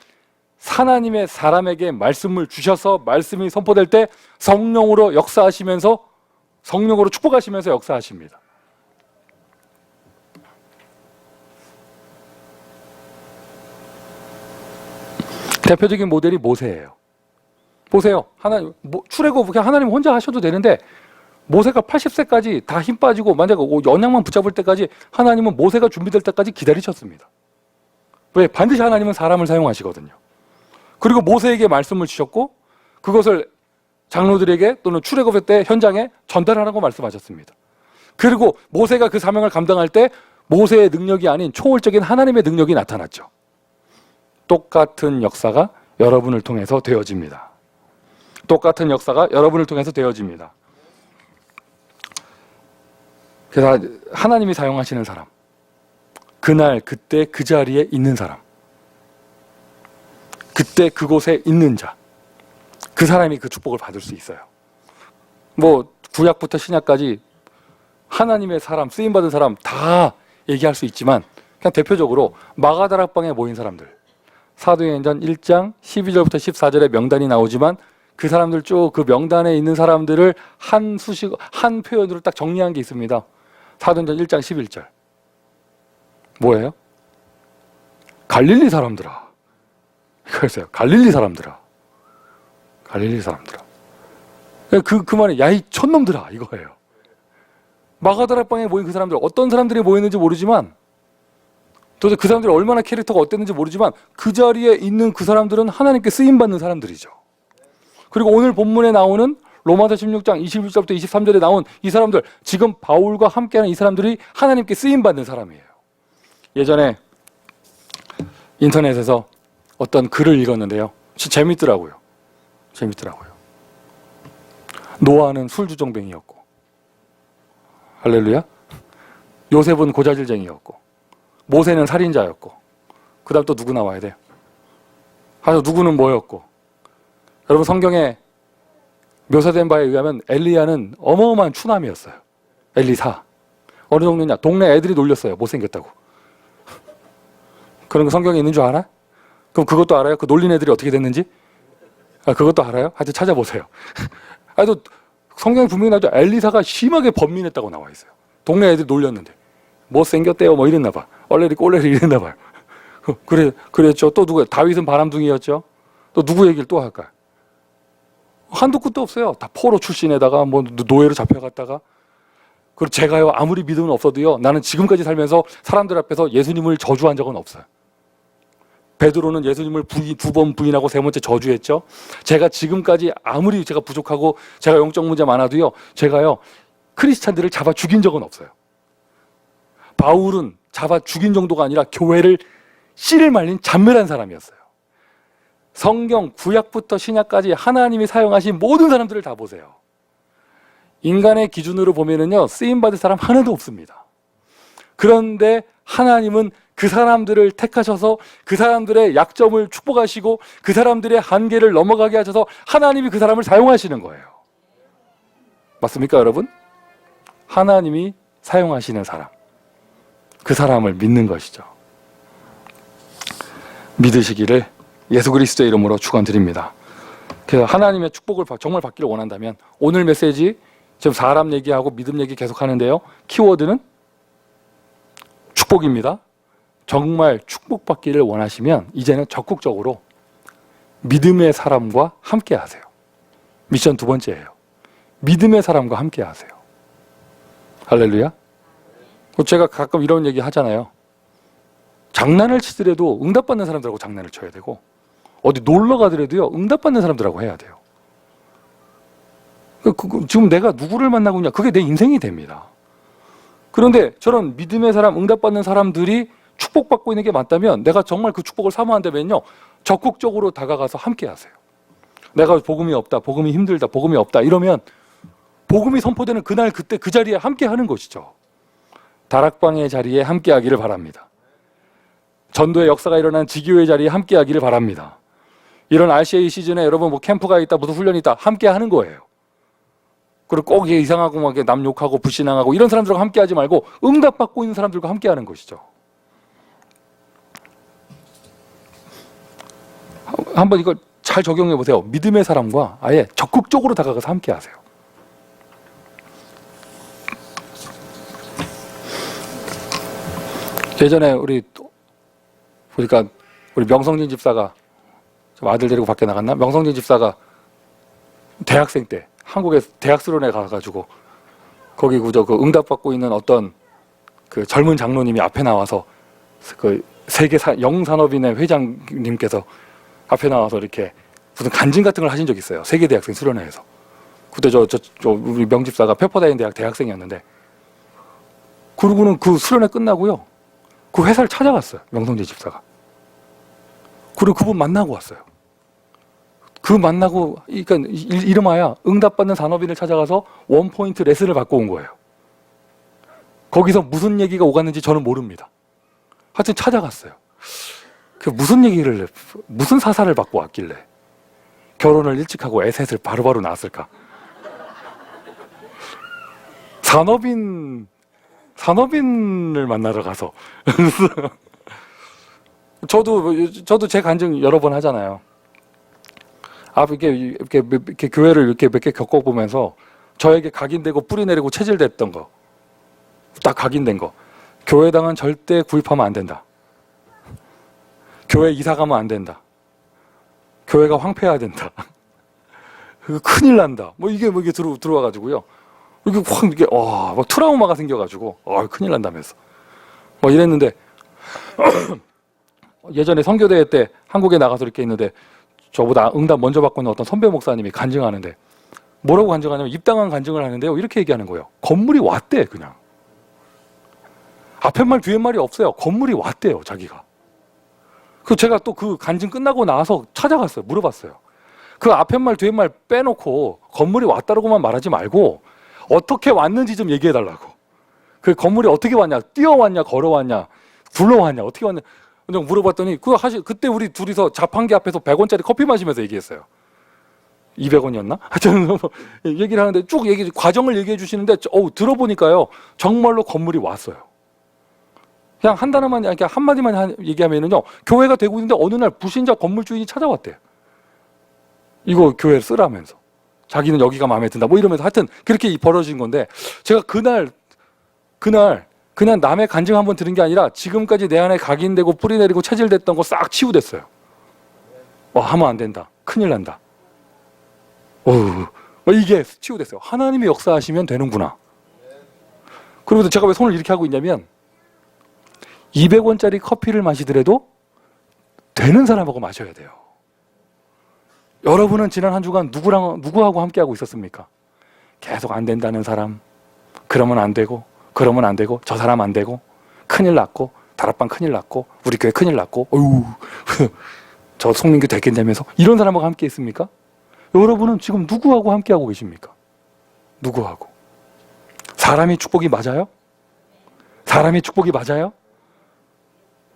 하나님의 사람에게 말씀을 주셔서 말씀이 선포될 때 성령으로 역사하시면서 성령으로 축복하시면서 역사하십니다. 대표적인 모델이 모세예요. 보세요. 하나님 출애굽 그냥 하나님 혼자 하셔도 되는데 모세가 80세까지 다 힘 빠지고 만약에 언약만 붙잡을 때까지 하나님은 모세가 준비될 때까지 기다리셨습니다. 왜? 반드시 하나님은 사람을 사용하시거든요. 그리고 모세에게 말씀을 주셨고 그것을 장로들에게 또는 출애굽의 때 현장에 전달하라고 말씀하셨습니다. 그리고 모세가 그 사명을 감당할 때 모세의 능력이 아닌 초월적인 하나님의 능력이 나타났죠. 똑같은 역사가 여러분을 통해서 되어집니다. 똑같은 역사가 여러분을 통해서 되어집니다. 그래서 하나님이 사용하시는 사람, 그날 그때 그 자리에 있는 사람, 그때 그곳에 있는 자, 그 사람이 그 축복을 받을 수 있어요. 뭐 구약부터 신약까지 하나님의 사람, 쓰임받은 사람 다 얘기할 수 있지만 그냥 대표적으로 마가다락방에 모인 사람들, 사도행전 1장 12절부터 14절에 명단이 나오지만 그 사람들 쭉 그 명단에 있는 사람들을 한 표현으로 딱 정리한 게 있습니다. 사도행전 1장 11절 뭐예요? 갈릴리 사람들아. 이거였어요. 갈릴리 사람들아. 갈릴리 사람들아. 그 말에 야이 촌놈들아 이거예요. 마가다락방에 모인 그 사람들, 어떤 사람들이 모였는지 모르지만 도대체 그 사람들이 얼마나 캐릭터가 어땠는지 모르지만 그 자리에 있는 그 사람들은 하나님께 쓰임받는 사람들이죠. 그리고 오늘 본문에 나오는 로마서 16장 21절부터 23절에 나온 이 사람들, 지금 바울과 함께하는 이 사람들이 하나님께 쓰임받는 사람이에요. 예전에 인터넷에서 어떤 글을 읽었는데요. 재밌더라고요. 노아는 술주정뱅이였고, 할렐루야. 요셉은 고자질쟁이였고, 모세는 살인자였고, 그 다음 또 누구 나와야 돼요? 누구는 뭐였고. 여러분 성경에 묘사된 바에 의하면 엘리야는 어마어마한 추남이었어요. 엘리사. 어느 정도냐? 동네 애들이 놀렸어요. 못생겼다고. 그런 거 성경에 있는 줄 알아? 그럼 그것도 알아요? 그 놀린 애들이 어떻게 됐는지? 그것도 알아요? 하여튼 찾아보세요. 또 성경에 분명히 나오죠. 엘리사가 심하게 번민했다고 나와 있어요. 동네 애들이 놀렸는데 못생겼대요 뭐 이랬나 봐. 얼레리 꼴레리 이랬나 봐요. 그랬죠. 또 누구예요? 다윗은 바람둥이였죠. 또 누구 얘기를 또 할까요? 한도 끝도 없어요. 다 포로 출신에다가 뭐 노예로 잡혀갔다가. 그리고 제가요 아무리 믿음은 없어도요 나는 지금까지 살면서 사람들 앞에서 예수님을 저주한 적은 없어요. 베드로는 예수님을 두 번 부인하고 세 번째 저주했죠. 제가 지금까지 아무리 제가 부족하고 제가 영적 문제 많아도요 제가요 크리스찬들을 잡아 죽인 적은 없어요. 바울은 잡아 죽인 정도가 아니라 교회를 씨를 말린 잔멸한 사람이었어요. 성경 구약부터 신약까지 하나님이 사용하신 모든 사람들을 다 보세요. 인간의 기준으로 보면은요 쓰임받을 사람 하나도 없습니다. 그런데 하나님은 그 사람들을 택하셔서 그 사람들의 약점을 축복하시고 그 사람들의 한계를 넘어가게 하셔서 하나님이 그 사람을 사용하시는 거예요. 맞습니까 여러분? 하나님이 사용하시는 사람, 그 사람을 믿는 것이죠. 믿으시기를 예수 그리스도의 이름으로 축원드립니다. 그래서 하나님의 축복을 정말 받기를 원한다면 오늘 메시지 지금 사람 얘기하고 믿음 얘기 계속 하는데요. 키워드는 축복입니다. 정말 축복받기를 원하시면 이제는 적극적으로 믿음의 사람과 함께 하세요. 미션 두 번째예요. 믿음의 사람과 함께 하세요. 할렐루야. 제가 가끔 이런 얘기 하잖아요. 장난을 치더라도 응답받는 사람들하고 장난을 쳐야 되고 어디 놀러 가더라도요 응답받는 사람들하고 해야 돼요. 지금 내가 누구를 만나고 있냐 그게 내 인생이 됩니다. 그런데 저런 믿음의 사람, 응답받는 사람들이 축복받고 있는 게 맞다면 내가 정말 그 축복을 사모한다면요 적극적으로 다가가서 함께 하세요. 내가 복음이 없다, 복음이 힘들다, 복음이 없다 이러면 복음이 선포되는 그날 그때 그 자리에 함께 하는 것이죠. 다락방의 자리에 함께 하기를 바랍니다. 전도의 역사가 일어난 지교의 자리에 함께 하기를 바랍니다. 이런 RCA 시즌에 여러분 뭐 캠프가 있다, 무슨 훈련이 있다 함께 하는 거예요. 그리고 꼭 이상하고 막 남 욕하고 불신앙하고 이런 사람들과 함께 하지 말고 응답받고 있는 사람들과 함께 하는 것이죠. 한번 이걸 잘 적용해 보세요. 믿음의 사람과 아예 적극적으로 다가가서 함께 하세요. 예전에 우리 보니까 우리 명성진 집사가 아들 데리고 밖에 나갔나? 명성진 집사가 대학생 때 한국의 대학 수련회 가가지고 거기 그저 그 응답받고 있는 어떤 그 젊은 장로님이 앞에 나와서 그 세계 영산업인회 회장님께서 앞에 나와서 이렇게 무슨 간증 같은 걸 하신 적이 있어요. 세계 대학생 수련회에서. 그때 저 우리 명집사가 페퍼다인 대학 대학생이었는데 그러고는 그 수련회 끝나고요. 그 회사를 찾아갔어요. 명성진 집사가. 그리고 그분 만나고 왔어요. 그 만나고 그러니까 이름하여 응답받는 산업인을 찾아가서 원포인트 레슨을 받고 온 거예요. 거기서 무슨 얘기가 오갔는지 저는 모릅니다. 하여튼 찾아갔어요. 그 무슨 사사를 받고 왔길래 결혼을 일찍 하고 애셋을 바로바로 낳았을까? 산업인을 만나러 가서 저도 제 간증 여러 번 하잖아요. 이렇게 교회를 이렇게 몇 개 겪어보면서 저에게 각인되고 뿌리 내리고 체질됐던 거, 딱 각인된 거. 교회당은 절대 구입하면 안 된다. 교회 이사 가면 안 된다. 교회가 황폐해야 된다. 큰일 난다. 이게 들어와가지고요. 이게 확 이게 막 트라우마가 생겨가지고 큰일 난다면서 이랬는데 예전에 선교대회 때 한국에 나가서 이렇게 있는데 저보다 응답 먼저 받고 있는 어떤 선배 목사님이 간증하는데 뭐라고 간증하냐면 입당한 간증을 하는데요. 이렇게 얘기하는 거예요. 건물이 왔대 그냥. 앞에 말 뒤에 말이 없어요. 건물이 왔대요 자기가. 그 제가 또 그 간증 끝나고 나서 찾아갔어요. 물어봤어요. 그 앞에 말 뒤에 말 빼놓고 건물이 왔다라고만 말하지 말고 어떻게 왔는지 좀 얘기해달라고. 그 건물이 어떻게 왔냐, 뛰어왔냐, 걸어왔냐, 굴러왔냐, 어떻게 왔냐. 그냥 물어봤더니 그때 우리 둘이서 자판기 앞에서 100원짜리 커피 마시면서 얘기했어요. 200원이었나? 하여튼 얘기를 하는데 쭉 과정을 얘기해 주시는데 들어보니까요 정말로 건물이 왔어요. 그냥 한 단어만, 그러니까 한마디만 얘기하면은요 교회가 되고 있는데 어느 날 불신자 건물주인이 찾아왔대요. 이거 교회를 쓰라면서. 자기는 여기가 마음에 든다 이러면서 하여튼 그렇게 벌어진 건데 제가 그날 그냥 남의 간증 한번 들은 게 아니라 지금까지 내 안에 각인되고 뿌리 내리고 체질됐던 거 싹 치유됐어요. 하면 안 된다. 큰일 난다. 이게 치유됐어요. 하나님이 역사하시면 되는구나. 그리고 제가 왜 손을 이렇게 하고 있냐면 200원짜리 커피를 마시더라도 되는 사람하고 마셔야 돼요. 여러분은 지난 한 주간 누구하고 함께하고 있었습니까? 계속 안 된다는 사람, 그러면 안 되고 저 사람 안 되고 큰일 났고 다락방 큰일 났고 우리 교회 큰일 났고 저 송민규 됐겠냐면서 이런 사람하고 함께 있습니까? 여러분은 지금 누구하고 함께하고 계십니까? 누구하고? 사람이 축복이 맞아요? 사람이 축복이 맞아요?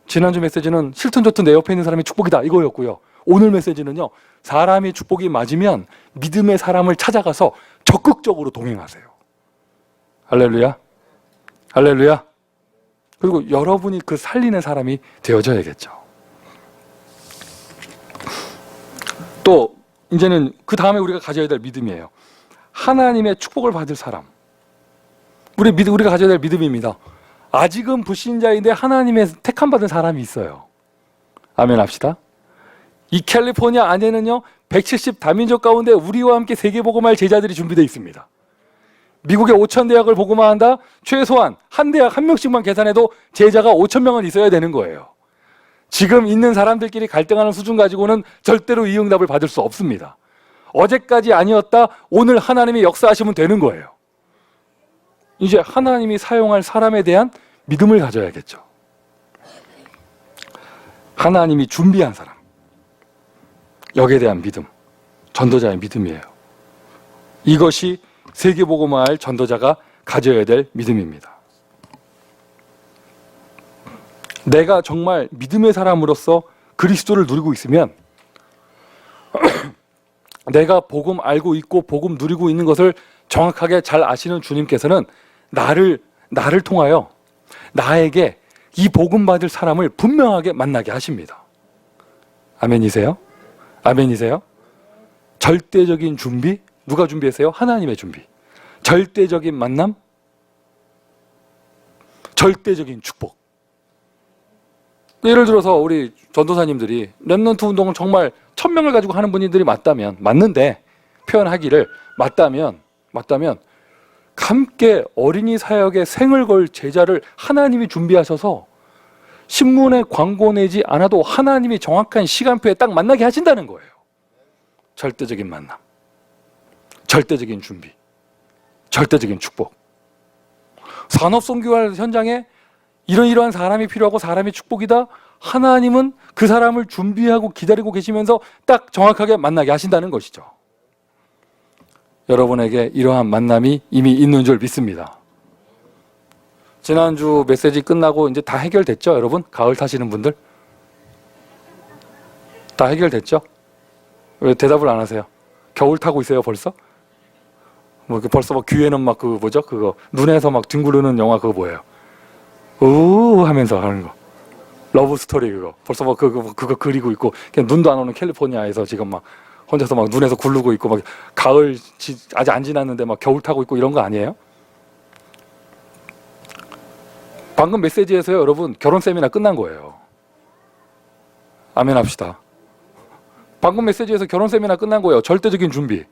지난주 메시지는 싫든 좋든 내 옆에 있는 사람이 축복이다 이거였고요. 오늘 메시지는요. 사람이 축복이 맞으면 믿음의 사람을 찾아가서 적극적으로 동행하세요. 할렐루야. 할렐루야. 그리고 여러분이 그 살리는 사람이 되어져야겠죠. 또 이제는 그 다음에 우리가 가져야 될 믿음이에요. 하나님의 축복을 받을 사람. 우리가 가져야 될 믿음입니다. 아직은 불신자인데 하나님의 택함 받은 사람이 있어요. 아멘 합시다. 이 캘리포니아 안에는요 170 다민족 가운데 우리와 함께 세계복음할 제자들이 준비되어 있습니다. 미국의 5천 대학을 복음화한다? 최소한 한 대학 한 명씩만 계산해도 제자가 5천 명은 있어야 되는 거예요. 지금 있는 사람들끼리 갈등하는 수준 가지고는 절대로 이 응답을 받을 수 없습니다. 어제까지 아니었다 오늘 하나님이 역사하시면 되는 거예요. 이제 하나님이 사용할 사람에 대한 믿음을 가져야겠죠. 하나님이 준비한 사람. 역에 대한 믿음, 전도자의 믿음이에요. 이것이 세계복음화할 전도자가 가져야 될 믿음입니다. 내가 정말 믿음의 사람으로서 그리스도를 누리고 있으면 내가 복음 알고 있고 복음 누리고 있는 것을 정확하게 잘 아시는 주님께서는 나를 통하여 나에게 이 복음 받을 사람을 분명하게 만나게 하십니다. 아멘이세요? 아멘이세요? 절대적인 준비, 누가 준비했어요? 하나님의 준비. 절대적인 만남, 절대적인 축복. 예를 들어서 우리 전도사님들이 렘넌트 운동을 정말 1000명을 가지고 하는 분들이 맞는데 표현하기를 맞다면 함께 어린이 사역에 생을 걸 제자를 하나님이 준비하셔서 신문에 광고 내지 않아도 하나님이 정확한 시간표에 딱 만나게 하신다는 거예요. 절대적인 만남, 절대적인 준비, 절대적인 축복. 산업선교할 현장에 이러한 사람이 필요하고 사람이 축복이다. 하나님은 그 사람을 준비하고 기다리고 계시면서 딱 정확하게 만나게 하신다는 것이죠. 여러분에게 이러한 만남이 이미 있는 줄 믿습니다. 지난주 메시지 끝나고 이제 다 해결됐죠, 여러분? 가을 타시는 분들? 다 해결됐죠? 왜 대답을 안 하세요? 겨울 타고 있어요, 벌써? 벌써 귀에는 그거 눈에서 뒹구르는 영화 그거 뭐예요? 우 하면서 하는 거. 러브 스토리 그거. 벌써 그거 그리고 있고 그냥 눈도 안 오는 캘리포니아에서 지금 혼자서 눈에서 굴르고 있고 가을 아직 안 지났는데 겨울 타고 있고 이런 거 아니에요? 방금 메시지에서요, 여러분 결혼 세미나 끝난 거예요. 아멘 합시다. 방금 메시지에서 결혼 세미나 끝난 거예요. 절대적인 준비,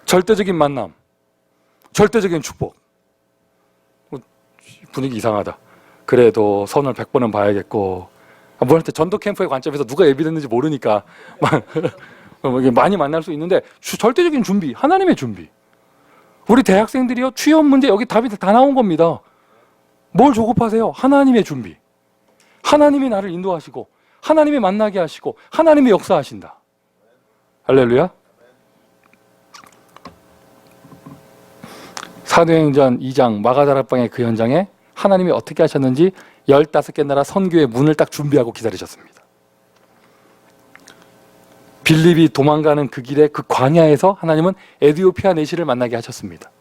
절대적인 만남, 절대적인 축복. 분위기 이상하다. 그래도 선을 100번은 봐야겠고, 뭐한테 전도 캠프의 관점에서 누가 예비됐는지 모르니까 많이 만날 수 있는데 절대적인 준비, 하나님의 준비. 우리 대학생들이요, 취업 문제 여기 답이 다 나온 겁니다. 뭘 조급하세요? 하나님의 준비. 하나님이 나를 인도하시고 하나님이 만나게 하시고 하나님이 역사하신다. 할렐루야. 사도행전 2장 마가다락방의 그 현장에 하나님이 어떻게 하셨는지 15개 나라 선교의 문을 딱 준비하고 기다리셨습니다. 빌립이 도망가는 그 길에 그 광야에서 하나님은 에디오피아 내시를 만나게 하셨습니다.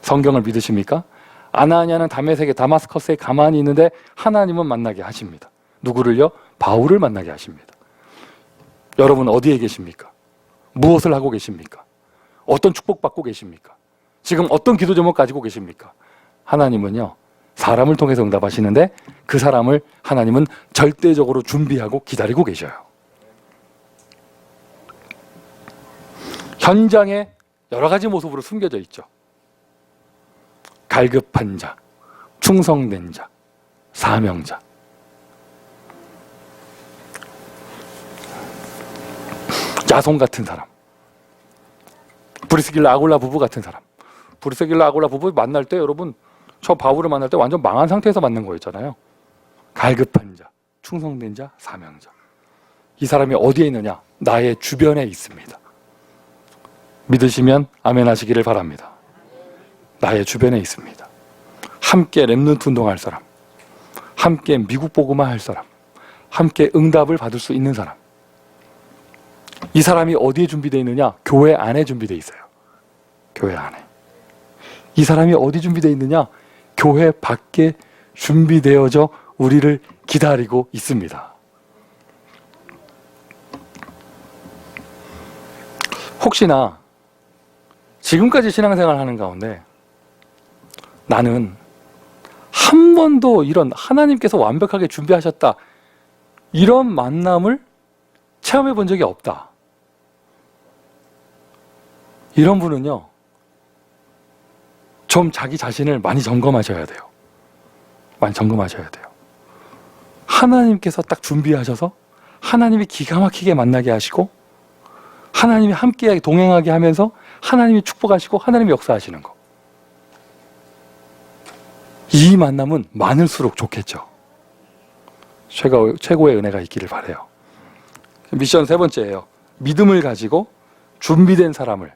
성경을 믿으십니까? 아나니아는 다메섹의 다마스커스에 가만히 있는데 하나님은 만나게 하십니다. 누구를요? 바울을 만나게 하십니다. 여러분 어디에 계십니까? 무엇을 하고 계십니까? 어떤 축복받고 계십니까? 지금 어떤 기도 제목 가지고 계십니까? 하나님은요, 사람을 통해서 응답하시는데 그 사람을 하나님은 절대적으로 준비하고 기다리고 계셔요. 현장에 여러 가지 모습으로 숨겨져 있죠. 갈급한 자, 충성된 자, 사명자. 야손 같은 사람, 브리스길라 아굴라 부부 같은 사람. 브리스길라 아굴라 부부 만날 때 여러분, 저 바울을 만날 때 완전 망한 상태에서 만난 거였잖아요. 갈급한 자, 충성된 자, 사명자. 이 사람이 어디에 있느냐? 나의 주변에 있습니다. 믿으시면 아멘 하시기를 바랍니다. 나의 주변에 있습니다. 함께 렘넌트 운동할 사람, 함께 미국 복음화 할 사람, 함께 응답을 받을 수 있는 사람. 이 사람이 어디에 준비되어 있느냐? 교회 안에 준비되어 있어요. 교회 안에. 이 사람이 어디 준비되어 있느냐? 교회 밖에 준비되어져 우리를 기다리고 있습니다. 혹시나 지금까지 신앙생활 하는 가운데 나는 한 번도 이런 하나님께서 완벽하게 준비하셨다, 이런 만남을 체험해 본 적이 없다, 이런 분은요, 좀 자기 자신을 많이 점검하셔야 돼요. 많이 점검하셔야 돼요. 하나님께서 딱 준비하셔서 하나님이 기가 막히게 만나게 하시고 하나님이 함께 동행하게 하면서 하나님이 축복하시고 하나님이 역사하시는 거. 이 만남은 많을수록 좋겠죠. 최고의 은혜가 있기를 바라요. 미션 세 번째예요. 믿음을 가지고 준비된 사람을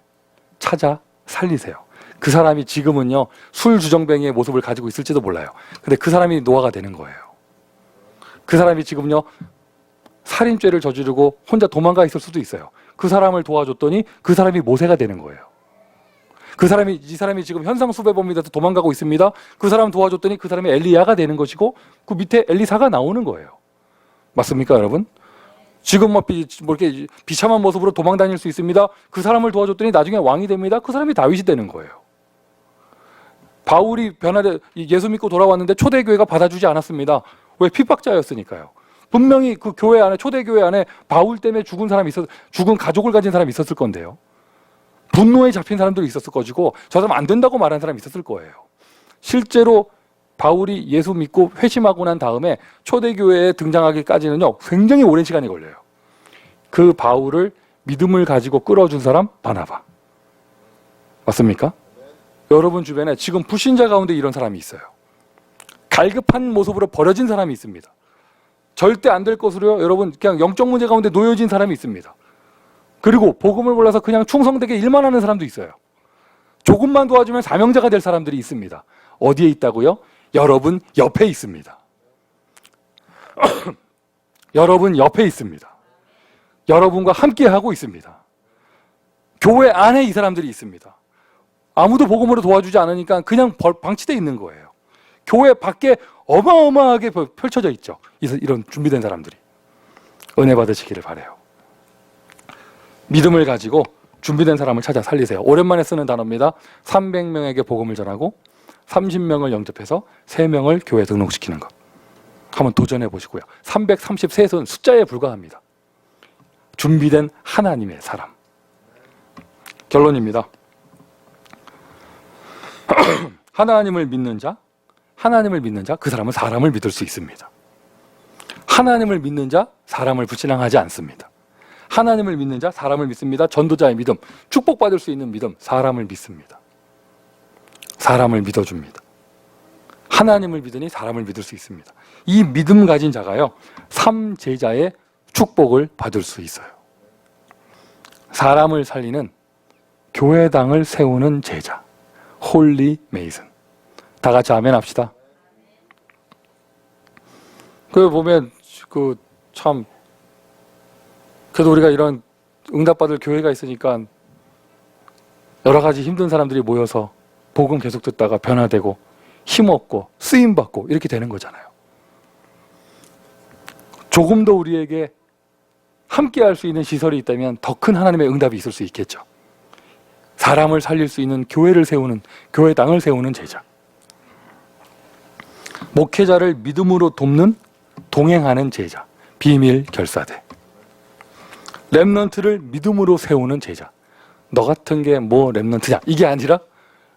찾아 살리세요. 그 사람이 지금은요, 술 주정뱅이의 모습을 가지고 있을지도 몰라요. 근데 그 사람이 노아가 되는 거예요. 그 사람이 지금요, 살인죄를 저지르고 혼자 도망가 있을 수도 있어요. 그 사람을 도와줬더니 그 사람이 모세가 되는 거예요. 이 사람이 지금 현상수배범이 돼서 도망가고 있습니다. 그 사람 도와줬더니 그 사람이 엘리야가 되는 것이고, 그 밑에 엘리사가 나오는 거예요. 맞습니까, 여러분? 지금 뭐 이렇게 비참한 모습으로 도망 다닐 수 있습니다. 그 사람을 도와줬더니 나중에 왕이 됩니다. 그 사람이 다윗이 되는 거예요. 바울이 예수 믿고 돌아왔는데 초대교회가 받아주지 않았습니다. 왜? 핍박자였으니까요. 분명히 그 교회 안에, 초대교회 안에 바울 때문에 죽은 가족을 가진 사람이 있었을 건데요. 분노에 잡힌 사람들이 있었을 것이고, 저 사람 안 된다고 말하는 사람이 있었을 거예요. 실제로 바울이 예수 믿고 회심하고 난 다음에 초대교회에 등장하기까지는요, 굉장히 오랜 시간이 걸려요. 그 바울을 믿음을 가지고 끌어준 사람, 바나바. 맞습니까? 여러분 주변에 지금 불신자 가운데 이런 사람이 있어요. 갈급한 모습으로 버려진 사람이 있습니다. 절대 안 될 것으로요, 여러분, 그냥 영적 문제 가운데 놓여진 사람이 있습니다. 그리고 복음을 몰라서 그냥 충성되게 일만 하는 사람도 있어요. 조금만 도와주면 사명자가 될 사람들이 있습니다. 어디에 있다고요? 여러분 옆에 있습니다. 여러분 옆에 있습니다. 여러분과 함께 하고 있습니다. 교회 안에 이 사람들이 있습니다. 아무도 복음으로 도와주지 않으니까 그냥 방치되어 있는 거예요. 교회 밖에 어마어마하게 펼쳐져 있죠. 이런 준비된 사람들이. 은혜 받으시기를 바라요. 믿음을 가지고 준비된 사람을 찾아 살리세요. 오랜만에 쓰는 단어입니다. 300명에게 복음을 전하고 30명을 영접해서 3명을 교회에 등록시키는 것. 한번 도전해 보시고요. 333은 숫자에 불과합니다. 준비된 하나님의 사람. 결론입니다. 하나님을 믿는 자, 그 사람은 사람을 믿을 수 있습니다. 하나님을 믿는 자, 사람을 불신앙하지 않습니다. 하나님을 믿는 자, 사람을 믿습니다. 전도자의 믿음, 축복받을 수 있는 믿음, 사람을 믿습니다. 사람을 믿어줍니다. 하나님을 믿으니 사람을 믿을 수 있습니다. 이 믿음 가진 자가요, 3제자의 축복을 받을 수 있어요. 사람을 살리는 교회당을 세우는 제자, 홀리 메이슨. 다 같이 아멘 합시다. 그 보면 참 그래도 우리가 이런 응답받을 교회가 있으니까 여러 가지 힘든 사람들이 모여서 복음 계속 듣다가 변화되고 힘없고 쓰임받고 이렇게 되는 거잖아요. 조금 더 우리에게 함께 할 수 있는 시설이 있다면 더 큰 하나님의 응답이 있을 수 있겠죠. 사람을 살릴 수 있는 교회를 세우는, 교회당을 세우는 제자. 목회자를 믿음으로 돕는, 동행하는 제자. 비밀 결사대. 렘넌트를 믿음으로 세우는 제자. 너 같은 게 뭐 렘넌트냐? 이게 아니라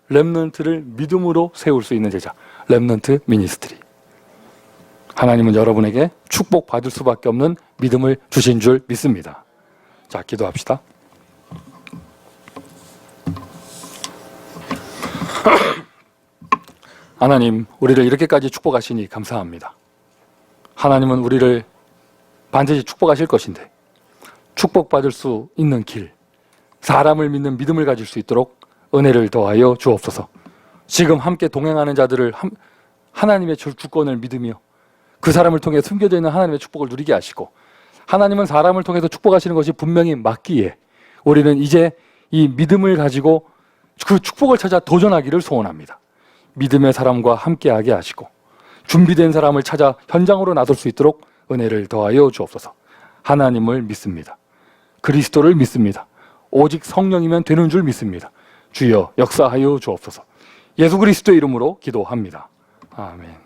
렘넌트를 믿음으로 세울 수 있는 제자. 렘넌트 미니스트리. 하나님은 여러분에게 축복받을 수밖에 없는 믿음을 주신 줄 믿습니다. 자, 기도합시다. 하나님, 우리를 이렇게까지 축복하시니 감사합니다. 하나님은 우리를 반드시 축복하실 것인데 축복받을 수 있는 길, 사람을 믿는 믿음을 가질 수 있도록 은혜를 더하여 주옵소서. 지금 함께 동행하는 자들을 하나님의 주권을 믿으며 그 사람을 통해 숨겨져 있는 하나님의 축복을 누리게 하시고, 하나님은 사람을 통해서 축복하시는 것이 분명히 맞기에 우리는 이제 이 믿음을 가지고 그 축복을 찾아 도전하기를 소원합니다. 믿음의 사람과 함께하게 하시고 준비된 사람을 찾아 현장으로 나설 수 있도록 은혜를 더하여 주옵소서. 하나님을 믿습니다. 그리스도를 믿습니다. 오직 성령이면 되는 줄 믿습니다. 주여 역사하여 주옵소서. 예수 그리스도의 이름으로 기도합니다. 아멘.